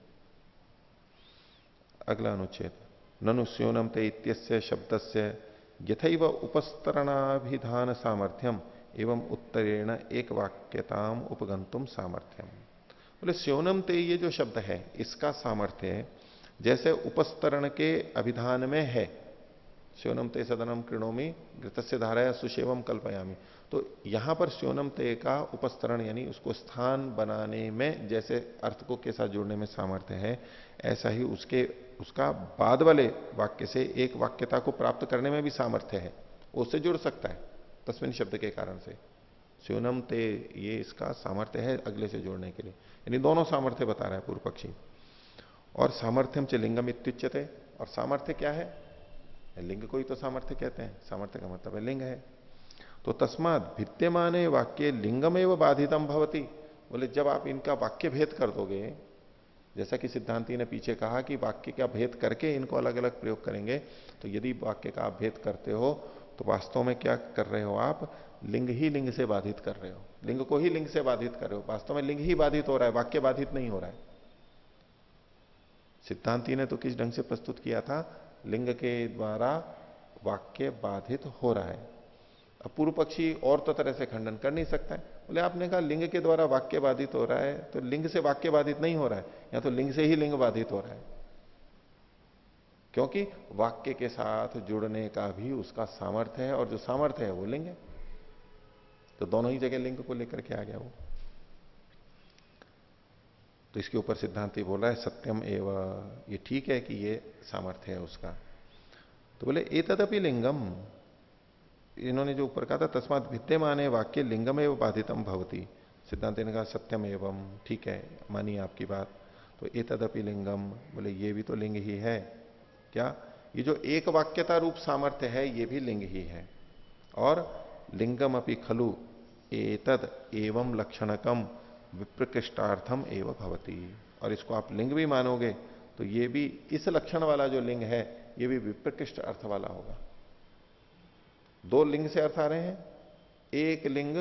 अगला अनुच्छेद, ननु स्योनम ते इत्यस्य शब्दस्य यथैव उपस्तरणाभिधान सामर्थ्यम एवं उत्तरेण एक वाक्यताम उपगंतुम सामर्थ्यम। बोले स्योनम ते ये जो शब्द है इसका सामर्थ्य जैसे उपस्तरण के अभिधान में है, स्योनम ते सदनम कृणोमि घृतस्य धाराया सुशेवम कल्पयामि, तो यहां पर स्योनम ते का उपस्तरण यानी उसको स्थान बनाने में जैसे अर्थ को के साथ जोड़ने में सामर्थ्य है, ऐसा ही उसका बाद वाले वाक्य से एक वाक्यता को प्राप्त करने में भी सामर्थ्य है, उससे जुड़ सकता है तस्मिन शब्द के कारण से। स्योनम ते ये इसका सामर्थ्य है अगले से जोड़ने के लिए, यानी दोनों सामर्थ्य बता रहा है पूर्व पक्षी। और सामर्थ्यम च लिंगम इत्युच्यते, और सामर्थ्य क्या है? लिंग को ही तो सामर्थ्य कहते हैं, सामर्थ्य का मतलब है लिंग है। तो तस्मात भिद्यमाने वाक्य लिंगमेव बाधितम भवति, बोले जब आप इनका वाक्य भेद कर दोगे, जैसा कि सिद्धांती ने पीछे कहा कि वाक्य का भेद करके इनको अलग अलग प्रयोग करेंगे, तो यदि वाक्य का आप भेद करते हो तो वास्तव में क्या कर रहे हो आप? लिंग ही लिंग से बाधित कर रहे हो, लिंग को ही लिंग से बाधित कर रहे हो, वास्तव में लिंग ही बाधित हो रहा है, वाक्य बाधित नहीं हो रहा है। सिद्धांती ने तो किस ढंग से प्रस्तुत किया था? लिंग के द्वारा वाक्य बाधित हो रहा है। अब पूर्व पक्षी और तो तरह से खंडन कर नहीं सकता है, बोले आपने कहा लिंग के द्वारा वाक्य बाधित हो रहा है, तो लिंग से वाक्य बाधित नहीं हो रहा है, या तो लिंग से ही लिंग बाधित हो रहा है, क्योंकि वाक्य के साथ जुड़ने का भी उसका सामर्थ्य है, और जो सामर्थ्य है वो लिंग है, तो दोनों ही जगह लिंग को लेकर के आ गया वो। तो इसके ऊपर सिद्धांति बोल रहा है सत्यम एवं, ये ठीक है कि ये सामर्थ्य है उसका। तो बोले एतदपि लिंगम, इन्होंने जो ऊपर कहा था तस्मात विद्यमाने वाक्य लिंगम एवं बाधितम भवति, सिद्धांति ने कहा सत्यम एवं, ठीक है मानिए आपकी बात। तो एतदपि लिंगम, बोले ये भी तो लिंग ही है। क्या? ये जो एक वाक्यता रूप सामर्थ्य है ये भी लिंग ही है। और लिंगम अपि खलु एतद एवं लक्षणकम विप्रकृष्टार्थम एवं भवति, और इसको आप लिंग भी मानोगे तो ये भी इस लक्षण वाला जो लिंग है ये भी विप्रकृष्ट अर्थ वाला होगा। दो लिंग से अर्थ आ रहे हैं, एक लिंग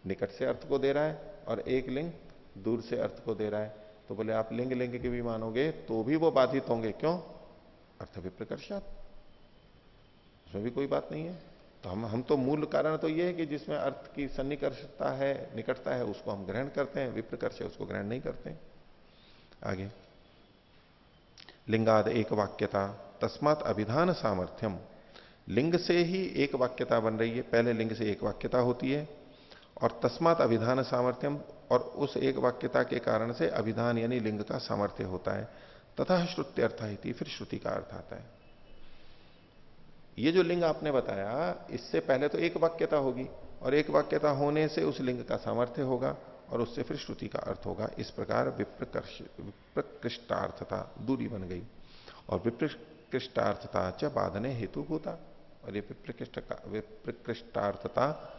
निकट से अर्थ को दे रहा है और एक लिंग दूर से अर्थ को दे रहा है, तो बोले आप लिंग लिंग के भी मानोगे तो भी वो बाधित होंगे। क्यों? अर्थ विप्रकर्षात, उसमें भी कोई बात नहीं है। तो हम तो मूल कारण तो ये है कि जिसमें अर्थ की सन्निकर्षता है, निकटता है, उसको हम ग्रहण करते हैं, विप्रकर्ष है उसको ग्रहण नहीं करते। आगे लिंगाद एक वाक्यता तस्मात अभिधान सामर्थ्यम, लिंग से ही एक वाक्यता बन रही है, पहले लिंग से एक वाक्यता होती है, और तस्मात अभिधान सामर्थ्यम, और उस एक वाक्यता के कारण से अभिधान यानी लिंग का सामर्थ्य होता है। तथा श्रुत्यर्थ ही, फिर श्रुति का अर्थ आता है। ये जो लिंग आपने बताया, इससे पहले तो एक वाक्यता होगी, और एक वाक्यता होने से उस लिंग का सामर्थ्य होगा, और उससे फिर श्रुति का अर्थ होगा। इस प्रकार विप्रकृष्टार्थता दूरी बन गई, और विप्रकृष्टार्थता च बाधने हेतु होता, और ये विप्रकृष्टार्थता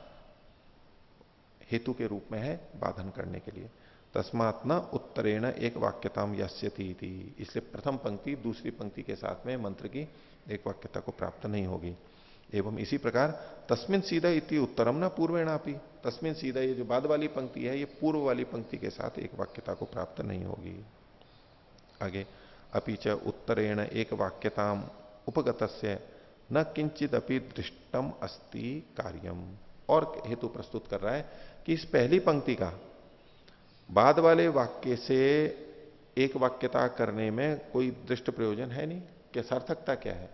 हेतु के रूप में है बाधन करने के लिए। तस्मात् न उत्तरेण एक वाक्यताम यास्यति, इसलिए प्रथम पंक्ति दूसरी पंक्ति के साथ में मंत्र की एक वाक्यता को प्राप्त नहीं होगी। एवं इसी प्रकार तस्मिन सीधा इति उत्तरम न पूर्वेणापि, तस्मिन सीधा ये जो बाद वाली पंक्ति है, ये पूर्व वाली पंक्ति के साथ एक वाक्यता को प्राप्त नहीं होगी। आगे अपि च उत्तरेण एक वाक्यताम उपगतस्य न किंचित अपि दृष्टम अस्ति कार्यम, और हेतु प्रस्तुत कर रहा है कि इस पहली पंक्ति का बाद वाले वाक्य से एक वाक्यता करने में कोई दृष्ट प्रयोजन है नहीं, क्या सार्थकता क्या है?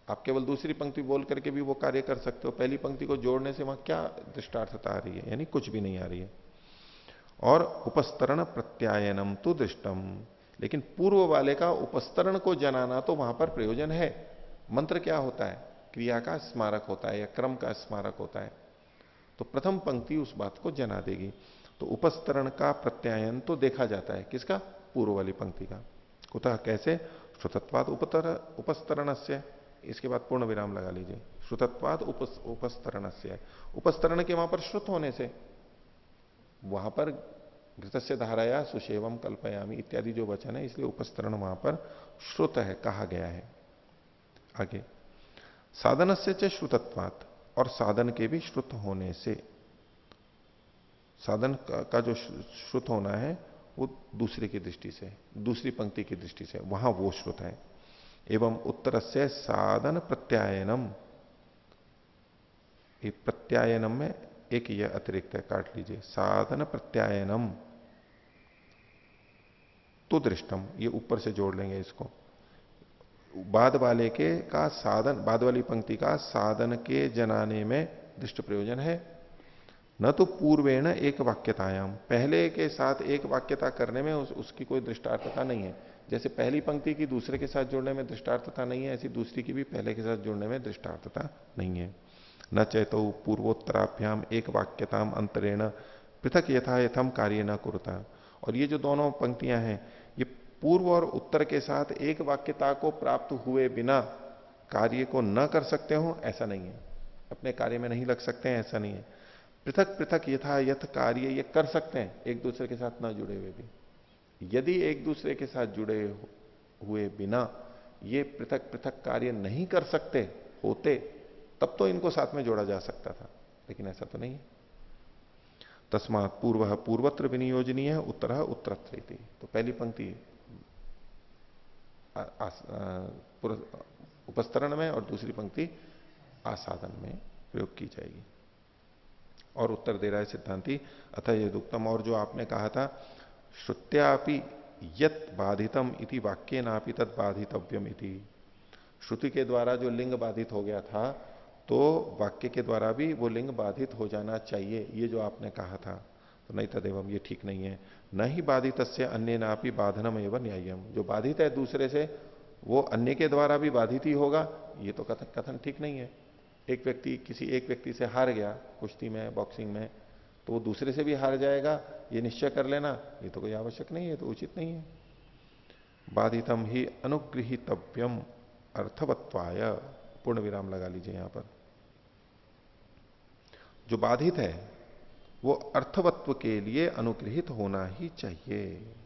आप केवल दूसरी पंक्ति बोल करके भी वो कार्य कर सकते हो, पहली पंक्ति को जोड़ने से वहां क्या दृष्टार्थता आ रही है? यानी कुछ भी नहीं आ रही है। और उपस्तरण प्रत्यायनम तो दृष्टम, लेकिन पूर्व वाले का उपस्तरण को जनाना तो वहां पर प्रयोजन है। मंत्र क्या होता है? क्रिया का स्मारक होता है या क्रम का स्मारक होता है, तो प्रथम पंक्ति उस बात को जना देगी। तो उपस्तरण का प्रत्यायन तो देखा जाता है, किसका? पूर्व वाली पंक्ति का। कुतः कैसे? श्रुतत्वाद उपस्तरण से, इसके बाद पूर्ण विराम लगा लीजिए। श्रुतत्वाद उपस्तरण से, उपस्तरण के वहां पर श्रुत होने से, वहां पर घृतस्य धाराया सुशेवम कल्पयामी इत्यादि जो वचन है, इसलिए उपस्तरण वहां पर श्रुत है, कहा गया है। आगे साधन से च श्रुतत्वात्, और साधन के भी श्रुत होने से, साधन का जो श्रुत होना है वो दूसरे की दृष्टि से, दूसरी पंक्ति की दृष्टि से, वहां वो श्रुत है। एवं उत्तर से साधन प्रत्यायनम, ये प्रत्यायनम में एक यह अतिरिक्त है, काट लीजिए। साधन प्रत्यायनम तो दृष्टम, ये ऊपर से जोड़ लेंगे इसको। बाद वाले के का साधन, बाद वाली पंक्ति का साधन के जनाने में दृष्ट प्रयोजन है, न तो पूर्वेण एक वाक्यतायाम, पहले के साथ एक वाक्यता करने में उसकी कोई दृष्टार्थता नहीं है। जैसे पहली पंक्ति की दूसरे के साथ जोड़ने में दृष्टार्थता नहीं है, ऐसी दूसरी की भी पहले के साथ जोड़ने में दृष्टार्थता नहीं है। न चैतो पूर्वोत्तराभ्याम एक वाक्यताम अंतरेण पृथक यथा यथम कार्य न कुरुता, और ये जो दोनों पंक्तियां हैं, ये पूर्व और उत्तर के साथ एक वाक्यता को प्राप्त हुए बिना कार्य को न कर सकते हो, ऐसा नहीं है। अपने कार्य में नहीं लग सकते हैं, ऐसा नहीं है। पृथक पृथक यथा यथ कार्य ये कर सकते हैं, एक दूसरे के साथ न जुड़े हुए भी। यदि एक दूसरे के साथ जुड़े हुए बिना ये पृथक पृथक कार्य नहीं कर सकते होते, तब तो इनको साथ में जोड़ा जा सकता था, लेकिन ऐसा तो नहीं है। तस्मात् पूर्व पूर्वत्र विनियोजनीय, उत्तर उत्तरत्र। तो पहली पंक्ति उपस्तरण में और दूसरी पंक्ति आसाधन में प्रयोग की जाएगी। और उत्तर दे रहा है सिद्धांती, अतः यदुक्तम, और जो आपने कहा था श्रुत्यापि यत बाधितम इति वाक्य नापि तद बाधितव्यम इति, श्रुति के द्वारा जो लिंग बाधित हो गया था, तो वाक्य के द्वारा भी वो लिंग बाधित हो जाना चाहिए, ये जो आपने कहा था। तो नहीं तदेवम, ये ठीक नहीं है। न ही बाधित से अन्य नापि बाधनम एवं न्याय्यम, जो बाधित है दूसरे से वो अन्य के द्वारा भी बाधित ही होगा, ये तो कथन ठीक नहीं है। एक व्यक्ति किसी एक व्यक्ति से हार गया कुश्ती में, बॉक्सिंग में, तो वो दूसरे से भी हार जाएगा, ये निश्चय कर लेना, ये तो कोई आवश्यक नहीं है, तो उचित नहीं है। बाधितम ही अनुगृहीतव्यम अर्थवत्वाय, पूर्ण विराम लगा लीजिए यहां पर। जो बाधित है वो अर्थवत्व के लिए अनुगृहित होना ही चाहिए।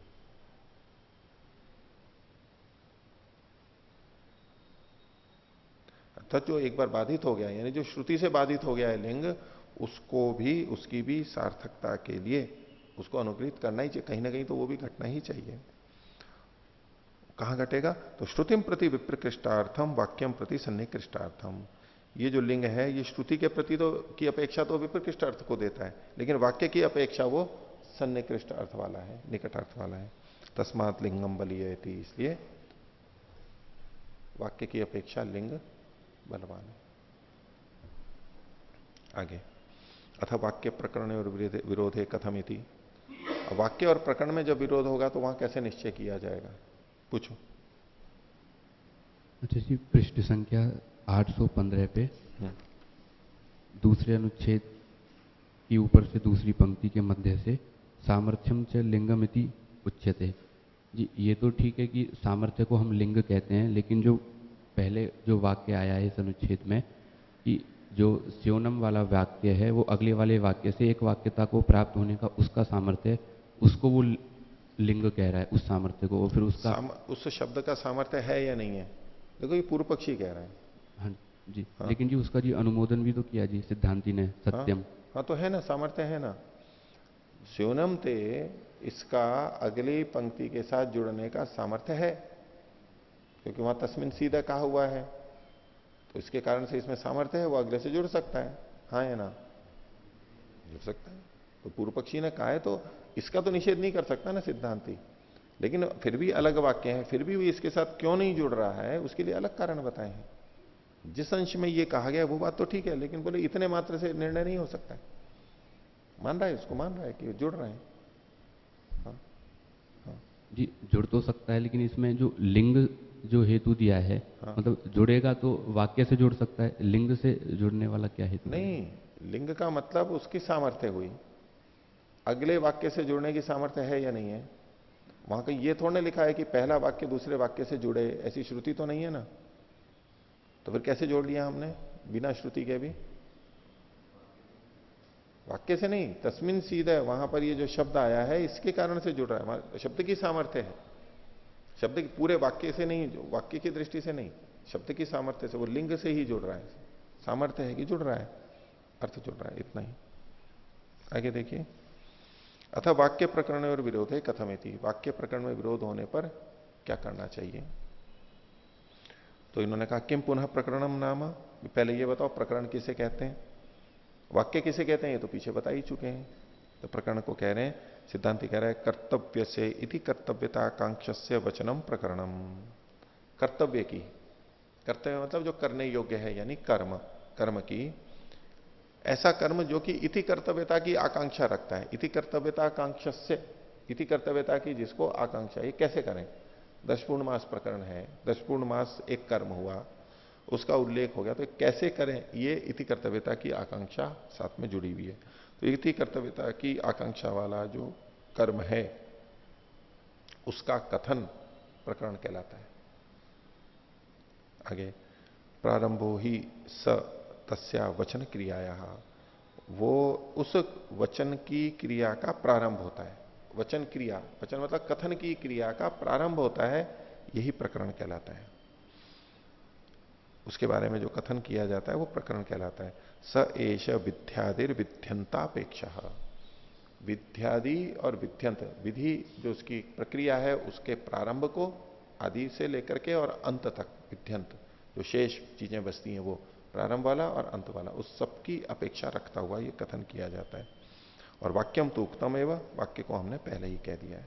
अर्थात जो एक बार बाधित हो गया, यानी जो श्रुति से बाधित हो गया है लिंग, उसको भी, उसकी भी सार्थकता के लिए उसको अनुगृहित करना ही चाहिए, कहीं ना कहीं तो वो भी घटना ही चाहिए। कहां घटेगा? तो श्रुतिम प्रति विप्रकृष्टार्थम वाक्यम प्रति सन्निकृष्टार्थम। ये जो लिंग है ये श्रुति के प्रति तो की अपेक्षा तो विप्रकृष्ट अर्थ को देता है, लेकिन वाक्य की अपेक्षा वो सन्निकृष्ट अर्थ वाला है, निकट अर्थ वाला है। तस्मात लिंगम बलीयति, इसलिए वाक्य की अपेक्षा लिंग बलवान है। आगे अथ वाक्य प्रकरण और विरोधे कथमिति। वाक्य और प्रकरण में जब विरोध होगा तो वहां कैसे निश्चय किया जाएगा? पूछो।
अच्छा जी, पृष्ठ संख्या 815 पे दूसरे अनुच्छेद की ऊपर से दूसरी पंक्ति के मध्य से सामर्थ्यम च लिंगमिति उच्यते। जी ये तो ठीक है कि सामर्थ्य को हम लिंग कहते हैं, लेकिन जो पहले जो वाक्य आया है इस अनुच्छेद में कि जो स्योनम वाला वाक्य है वो अगले वाले वाक्य से एक वाक्यता को प्राप्त होने का उसका सामर्थ्य, उसको वो लिंग कह रहा है, उस सामर्थ्य को। फिर उसका
उस शब्द का सामर्थ्य है या नहीं है? देखो ये पूर्व पक्षी कह रहा है।
हाँ जी।
हाँ।
लेकिन जी उसका जी अनुमोदन भी तो किया जी सिद्धांति ने, सत्यम।
हाँ तो है ना, सामर्थ्य है ना। स्योनम ते इसका अगली पंक्ति के साथ जुड़ने का सामर्थ्य है, क्योंकि वहां तस्मिन सीधा कहा हुआ है, तो इसके कारण से इसमें सामर्थ्य है, वो अगले से जुड़ सकता है। हाँ या ना? जुड़ सकता है। तो पूर्व पक्षी ने कहा है तो इसका तो निषेध नहीं कर सकता ना सिद्धांती, लेकिन फिर भी अलग वाक्य है, फिर भी वो इसके साथ क्यों नहीं जुड़ रहा है उसके लिए अलग कारण बताए हैं। जिस अंश में ये कहा गया वो बात तो ठीक है, लेकिन बोले इतने मात्र से निर्णय नहीं हो सकता है। मान रहा है, उसको मान रहा है कि जुड़ रहे हैं। हाँ हाँ
जी जुड़ तो सकता है, लेकिन इसमें जो लिंग जो हेतु दिया है,
हाँ।
मतलब जुड़ेगा तो वाक्य से जुड़ सकता है, लिंग से जुड़ने वाला क्या हेतु?
नहीं, लिंग का मतलब उसकी सामर्थ्य हुई, अगले वाक्य से जुड़ने की सामर्थ्य है या नहीं है। वहां का ये थोड़ा लिखा है कि पहला वाक्य दूसरे वाक्य से जुड़े, ऐसी श्रुति तो नहीं है ना। तो फिर कैसे जोड़ लिया हमने बिना श्रुति के भी? वाक्य से नहीं, तस्मिन सीधा वहां पर ये जो शब्द आया है इसके कारण से जुड़ रहा है, शब्द की सामर्थ्य है, शब्द की पूरे वाक्य से नहीं, जो वाक्य की दृष्टि से नहीं, शब्द की सामर्थ्य से, वो लिंग से ही जुड़ रहा है। सामर्थ्य है कि जुड़ रहा है, अर्थ जुड़ रहा है, इतना ही। आगे देखिए, अथा वाक्य प्रकरण और विरोध है कथमेति। वाक्य प्रकरण में विरोध होने पर क्या करना चाहिए? तो इन्होंने कहा किम पुनः प्रकरणम नाम। पहले ये बताओ प्रकरण किसे कहते हैं, वाक्य किसे कहते हैं, ये तो पीछे बता ही चुके हैं। तो प्रकरण को कह रहे हैं, सिद्धांति कह रहा है कर्तव्य से इति कर्तव्यता आकांक्षस्य वचनम प्रकरणम। कर्तव्य की, कर्तव्य मतलब जो करने योग्य है, यानी कर्म, कर्म की, ऐसा कर्म जो कि इति कर्तव्यता की आकांक्षा रखता है। इति कर्तव्यता आकांक्षस्य, इति कर्तव्यता की जिसको आकांक्षा, ये कैसे करें? 10 पूर्णमास प्रकरण है, 10 पूर्णमास एक कर्म हुआ, उसका उल्लेख हो गया, तो कैसे करें, ये इति कर्तव्यता की आकांक्षा साथ में जुड़ी हुई है। तो इति कर्तव्यता की आकांक्षा वाला जो कर्म है उसका कथन प्रकरण कहलाता है। आगे प्रारंभो ही स तस्या वचन क्रियाया, वो उस वचन की क्रिया का प्रारंभ होता है। वचन क्रिया, वचन मतलब कथन की क्रिया का प्रारंभ होता है, यही प्रकरण कहलाता है। उसके बारे में जो कथन किया जाता है वो प्रकरण कहलाता है। स एष विद्यादिर विध्यंतापेक्षा, विद्यादि और विध्यंत, विधि जो उसकी प्रक्रिया है उसके प्रारंभ को आदि से लेकर के और अंत तक, विध्यंत जो शेष चीजें बसती हैं वो प्रारंभ वाला और अंत वाला, उस सब की अपेक्षा रखता हुआ ये कथन किया जाता है। और वाक्यम तो उक्तम एवं, वाक्य को हमने पहले ही कह दिया है।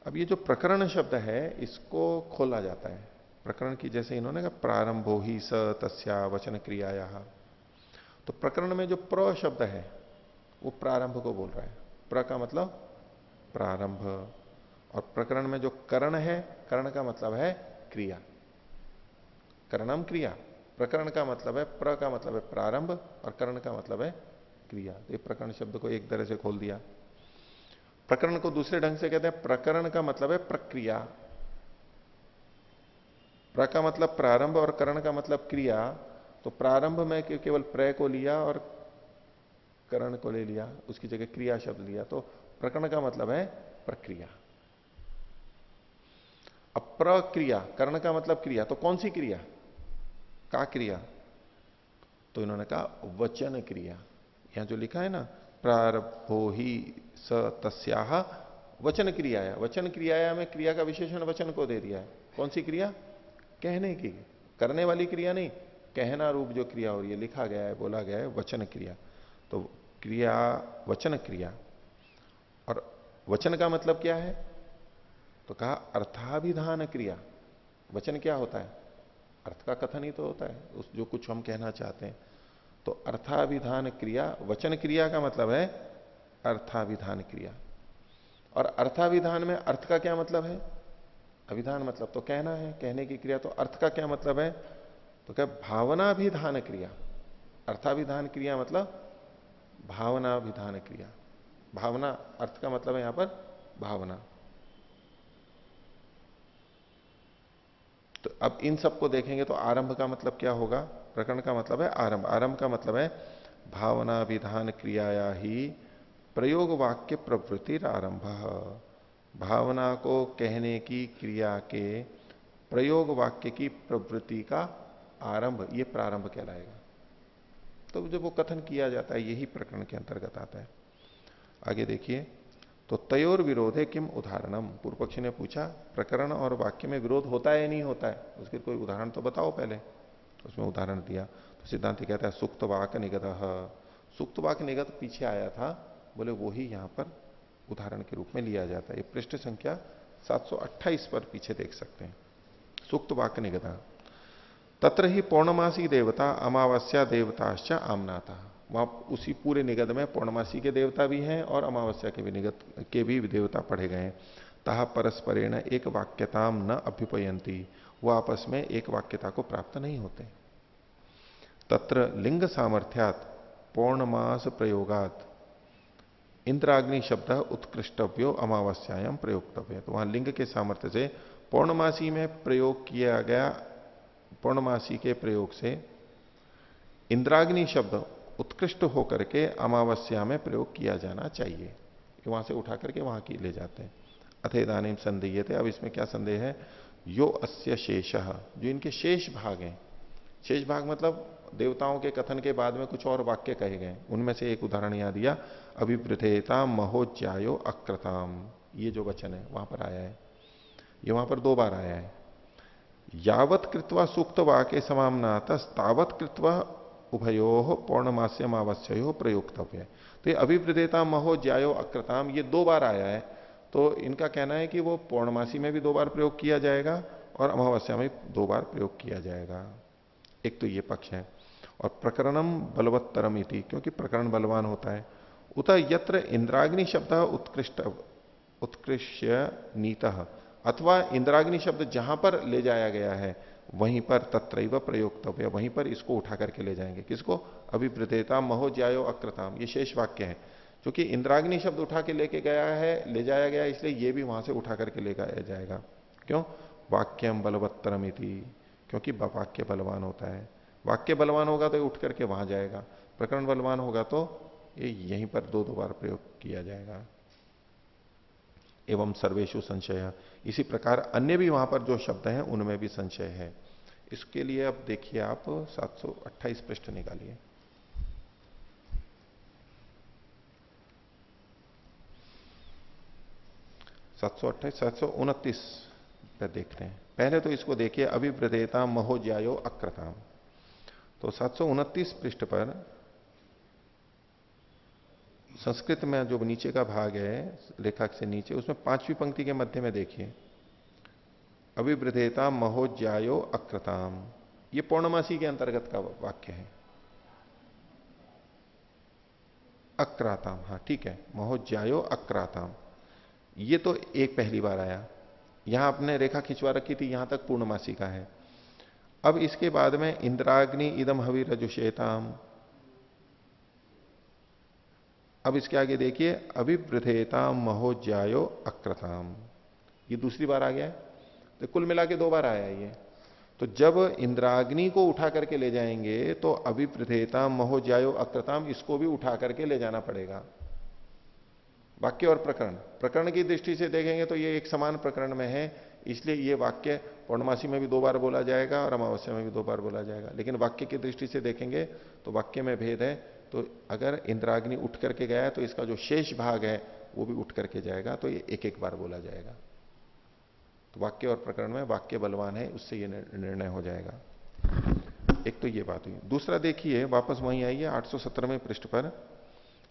अब ये जो प्रकरण शब्द है इसको खोला जाता है। प्रकरण की जैसे इन्होंने कहा प्रारंभो ही स तस्या वचन क्रियाया, तो प्रकरण में जो प्र शब्द है वो प्रारंभ को बोल रहा है। प्र का मतलब प्रारंभ, और प्रकरण में जो करण है, करण का मतलब है क्रिया, करणम क्रिया। प्रकरण का मतलब है, प्र का मतलब है प्रारंभ और करण का मतलब है क्रिया। तो ये प्रकरण शब्द को एक तरह से खोल दिया। प्रकरण को दूसरे ढंग से कहते हैं प्रकरण का मतलब है प्रक्रिया। प्र का मतलब प्रारंभ और करण का मतलब क्रिया। तो प्रारंभ में केवल प्र को लिया और करण को ले लिया, उसकी जगह क्रिया शब्द लिया, तो प्रकरण का मतलब है प्रक्रिया। अब प्रक्रिया, करण का मतलब क्रिया, तो कौन सी क्रिया, का क्रिया? तो इन्होंने कहा वचन क्रिया। यहां जो लिखा है ना प्रारंभो ही स तस्याह वचन क्रियाया, वचन क्रियाया में क्रिया का विशेषण वचन को दे दिया है। कौन सी क्रिया? कहने की, करने वाली क्रिया नहीं, कहना रूप जो क्रिया हो रही है, लिखा गया है, बोला गया है, वचन क्रिया। तो क्रिया वचन क्रिया। और वचन का मतलब क्या है? तो कहा अर्थाभिधान क्रिया। वचन क्या होता है? अर्थ का कथन ही तो होता है, उस जो कुछ हम कहना चाहते हैं। तो अर्थाभिधान क्रिया, वचन क्रिया का मतलब है अर्थाभिधान क्रिया। और अर्थाभिधान में अर्थ का क्या मतलब है? अभिधान मतलब तो कहना है, कहने की क्रिया। तो अर्थ का क्या मतलब है? तो क्या भावनाभिधान क्रिया। अर्थाभिधान क्रिया मतलब भावनाभिधान क्रिया। भावना, अर्थ का मतलब है यहां पर भावना। तो अब इन सबको देखेंगे तो आरंभ का मतलब क्या होगा? प्रकरण का मतलब है आरंभ। आरंभ का मतलब है भावनाभिधान क्रियाया ही प्रयोग वाक्य प्रवृत्ति आरंभ। भावना को कहने की क्रिया के प्रयोग वाक्य की प्रवृत्ति का आरंभ, ये प्रारंभ कहलाएगा। तो जब वो कथन किया जाता है, यही प्रकरण के अंतर्गत आता है। आगे देखिए, तो तयोर विरोधे किम उदाहरणम। पूर्व पक्षी ने पूछा प्रकरण और वाक्य में विरोध होता है या नहीं होता है, उसके कोई उदाहरण तो बताओ पहले। उसमें उदाहरण दिया तो सिद्धांत कहता है सुक्त वाक निगत। सुक्त वाक निगत पीछे आया था, बोले वो ही यहां पर उदाहरण के रूप में लिया जाता है। ये पृष्ठ संख्या 728 पर पीछे देख सकते हैं। सुक्त वाक निगत तत्र ही पौर्णमासी देवता अमावस्या देवताश्च आमनाता। वहां उसी पूरे निगद में पौर्णमासी के देवता भी हैं और अमावस्या के भी निगद के भी देवता पढ़े गए हैं। तहा परस्परेण एक वाक्यताम न अभ्युपयंती, वो आपस में एक वाक्यता को प्राप्त नहीं होते। तत्र लिंग सामर्थ्यात पौर्णमास प्रयोगात इंद्राग्नि शब्द उत्कृष्टव्यो अमावस्यायाम प्रयोक्तव्य। तो वहां लिंग के सामर्थ्य से पौर्णमासी में प्रयोग किया गया, पौर्णमासी के प्रयोग से इंद्राग्नि शब्द उत्कृष्ट होकर के अमावस्या में प्रयोग किया जाना चाहिए। वहां से उठा करके वहां की ले जाते हैं। अथेदानीम संदेह थे। अब इसमें क्या संदेह है? यो अस्य शेषः, जो इनके शेष भाग हैं। शेष भाग मतलब देवताओं के कथन के बाद में कुछ और वाक्य कहे गए, उनमें से एक उदाहरण यहां दिया, अभिवृद्धेता महोज्यायो अक्रताम। ये जो वचन है वहां पर आया है, ये वहां पर 2 बार आया है। यावत कृत्वा सूक्त वाक्य समामनात तावत कृत्वा उभयो पौर्णमास्यम अमावस्यो प्रयोक्तव्य। तो ये अभिवृद्धेता महो ज्यायो अक्रताम, ये 2 बार आया है। तो इनका कहना है कि वो पौर्णमासी में भी 2 बार प्रयोग किया जाएगा और अमावस्या में 2 बार प्रयोग किया जाएगा। एक तो ये पक्ष है। और प्रकरणम बलवत्तरम इति, क्योंकि प्रकरण बलवान होता है। उत यत्र इंद्राग्नि शब्द उत्कृष्य नीतः, अथवा इंद्राग्नि शब्द जहां पर ले जाया गया है वहीं पर तत्रैव प्रयोक्तव्य, वहीं पर इसको उठा करके ले जाएंगे। किसको? अभिवृद्धेता महो ज्यायो अक्रताम, ये शेष वाक्य है। क्योंकि इंद्राग्नि शब्द उठा के लेके गया है, ले जाया गया, इसलिए ये भी वहां से उठा करके ले जाया जाएगा। क्यों? वाक्यम बलवत्तरम इति, क्योंकि वाक्य बलवान होता है। वाक्य बलवान होगा तो उठ करके वहां जाएगा, प्रकरण बलवान होगा तो ये यहीं पर 2 बार प्रयोग किया जाएगा। एवं सर्वेशु संशय, इसी प्रकार अन्य भी वहां पर जो शब्द हैं उनमें भी संशय है। इसके लिए अब देखिए आप 728 पृष्ठ निकालिए। सात सौ 729 पे देख रहे हैं। पहले तो इसको देखिए, अभिवृद्धेता महो ज्यायो अक्रताम। तो 729 पृष्ठ पर संस्कृत में जो नीचे का भाग है लेखक से नीचे, उसमें 5वीं पंक्ति के मध्य में देखिए, अभिवृद्धेता महोज्यायो अक्रताम, ये पौर्णमासी के अंतर्गत का वाक्य है। अक्राताम, हाँ ठीक है, महोज्यायो अक्राताम, ये तो एक पहली बार आया। यहां आपने रेखा खिंचवा रखी थी, यहां तक पूर्णमासी का है। अब इसके बाद में इंद्राग्नि इदम हवि रजुषेताम। अब इसके आगे देखिए, अभिवृद्धेताम महोज्यायो अक्रताम, ये दूसरी बार आ गया है। तो कुल मिला के 2 बार आया है ये। तो जब इंद्राग्नि को उठा करके ले जाएंगे तो अभिवृद्धेताम महोज्यायो अक्रताम, इसको भी उठा करके ले जाना पड़ेगा। वाक्य और प्रकरण, प्रकरण की दृष्टि से देखेंगे तो ये एक समान प्रकरण में है, इसलिए ये वाक्य पौर्णमासी में भी 2 बार बोला जाएगा और अमावस्या में भी 2 बार बोला जाएगा। लेकिन वाक्य की दृष्टि से देखेंगे तो वाक्य में भेद है। तो अगर इंद्राग्नि उठ करके गया है तो इसका जो शेष भाग है वो भी उठ करके जाएगा, तो ये एक एक बार बोला जाएगा। तो वाक्य और प्रकरण में वाक्य बलवान है, उससे ये निर्णय हो जाएगा। एक तो ये बात हुई। दूसरा देखिए, वापस वहीं आइए 817वें पृष्ठ पर,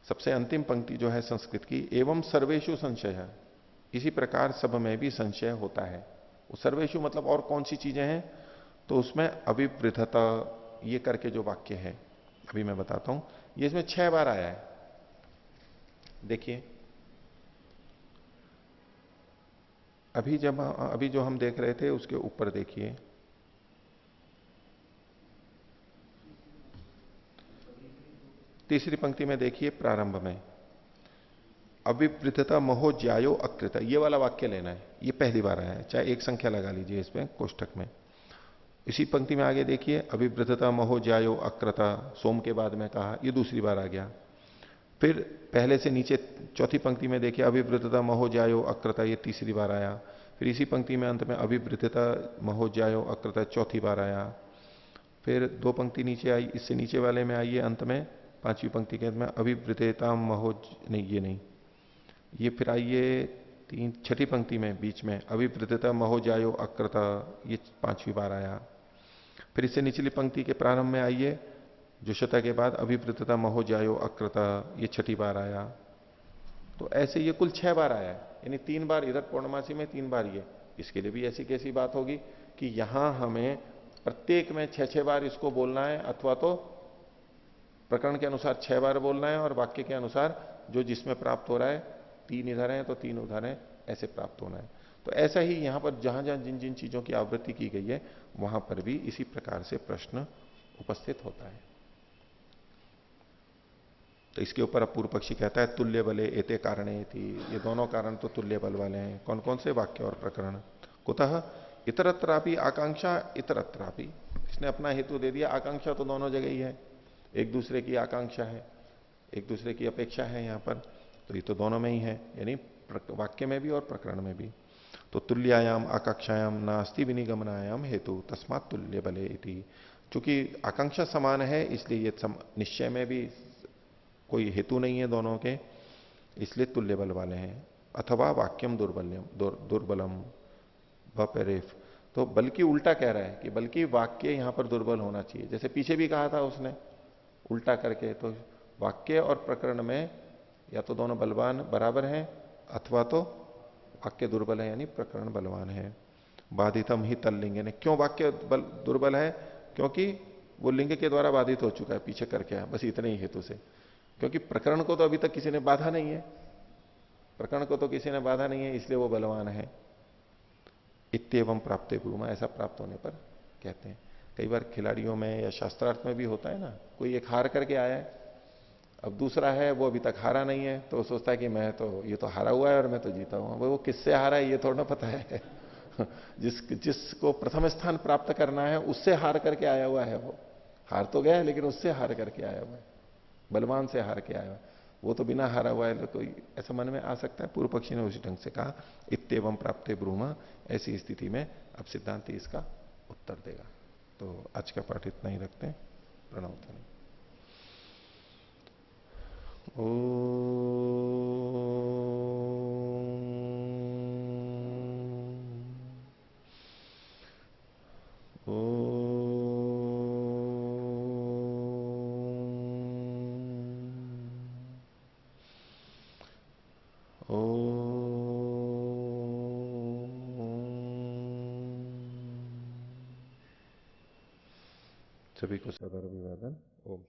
सबसे अंतिम पंक्ति जो है संस्कृत की, एवं सर्वेशु संशय, इसी प्रकार सब में भी संशय होता है। वो सर्वेशु मतलब और कौन सी चीजें हैं, तो उसमें अभिवृद्धता ये करके जो वाक्य है, अभी मैं बताता हूं, ये इसमें 6 बार आया है। देखिए अभी जो हम देख रहे थे उसके ऊपर देखिए, तीसरी पंक्ति में देखिए, प्रारंभ में अविवृद्धता महो ज्यायो अकृत, ये वाला वाक्य लेना है। ये पहली बार आया है, चाहे एक संख्या लगा लीजिए इसमें कोष्ठक में। इसी पंक्ति में आगे देखिए, अविवृद्धता महो ज्यायो अकृता, सोम के बाद में कहा, ये दूसरी बार आ गया। फिर पहले से नीचे चौथी पंक्ति में देखिए, अविवृद्धता महो ज्यायो अकृता, ये तीसरी बार आया। फिर इसी पंक्ति में अंत में अविवृद्धता महो ज्यायो अकृता, चौथी बार आया। फिर 2 पंक्ति नीचे आई, इससे नीचे वाले में आइए अंत में, 5वीं पंक्ति के अंत में अविवृद्धता महो, नहीं ये नहीं, ये फिर आइए 6ठी पंक्ति में बीच में, अविवृद्धता महो ज्यायो अकृता, ये 5वीं बार आया। फिर इससे निचली पंक्ति के प्रारंभ में आइए, जो शता के बाद अभिवृद्धता महो ज्यायो अकृता, ये 6ठी बार आया। तो ऐसे ये कुल 6 बार आया है, यानी 3 बार इधर पूर्णमासी में, 3 बार ये। इसके लिए भी ऐसी कैसी बात होगी कि यहां हमें प्रत्येक में 6-6 बार इसको बोलना है, अथवा तो प्रकरण के अनुसार 6 बार बोलना है और वाक्य के अनुसार जो जिसमें प्राप्त हो रहा है, 3 इधर है तो 3 उधर है, ऐसे प्राप्त होना है। तो ऐसा ही यहां पर जहां जहां जिन जिन चीजों की आवृत्ति की गई है, वहां पर भी इसी प्रकार से प्रश्न उपस्थित होता है। तो इसके ऊपर अब पूर्व पक्षी कहता है, तुल्य बले एते कारणे थी, ये दोनों कारण तो तुल्य बल वाले हैं। कौन कौन से वाक्य और प्रकरण? कुतः इतरत्रापि आकांक्षा इतरत्रापि, इसने अपना हेतु दे दिया। आकांक्षा तो दोनों जगह ही है, एक दूसरे की आकांक्षा है, एक दूसरे की अपेक्षा है यहां पर, तो ये तो दोनों में ही है, यानी वाक्य में भी और प्रकरण में भी। तो तुल्यायाम आकांक्षायाम नास्ति विनिगमनायाम हेतु तस्मात् तुल्य बले इति, चूंकि आकांक्षा समान है इसलिए ये निश्चय में भी कोई हेतु नहीं है दोनों के, इसलिए तुल्य बल वाले हैं। अथवा वाक्यम दुर्बलम बपेरेफ, तो बल्कि उल्टा कह रहा है कि बल्कि वाक्य यहां पर दुर्बल होना चाहिए, जैसे पीछे भी कहा था उसने उल्टा करके। तो वाक्य और प्रकरण में या तो दोनों बलवान बराबर हैं, अथवा तो वाक्य दुर्बल है यानी प्रकरण बलवान है। बाधितम ही तल्लिंग, ने क्यों वाक्य दुर्बल है? क्योंकि वो लिंग के द्वारा बाधित हो चुका है, पीछे करके है, बस इतने ही हेतु से। क्योंकि प्रकरण को तो अभी तक किसी ने बाधा नहीं है, प्रकरण को तो किसी ने बाधा नहीं है, इसलिए वो बलवान है। इत्येवं प्राप्ते ब्रूमा, ऐसा प्राप्त होने पर कहते हैं। कई बार खिलाड़ियों में या शास्त्रार्थ में भी होता है ना, कोई एक हार करके आया है, अब दूसरा है वो अभी तक हारा नहीं है, तो सोचता है कि मैं तो, ये तो हारा हुआ है और मैं तो जीता हूं। वो किससे हारा है ये थोड़ा ना पता है। जिसको प्रथम स्थान प्राप्त करना है उससे हार करके आया हुआ है, वो हार तो गया है लेकिन उससे हार करके आया हुआ है, बलवान से हार के आया हुआ है। वो तो बिना हारा हुआ है, तो ऐसा मन में आ सकता है। पूर्व पक्षी ने उसी ढंग से कहा, इत्येवं प्राप्ते ब्रूमा, ऐसी स्थिति में अब सिद्धांत इसका उत्तर देगा। तो आज का पाठ इतना ही रखते हैं। प्रणव ध्वनि। सभी को सदर अभिवादन। ओम।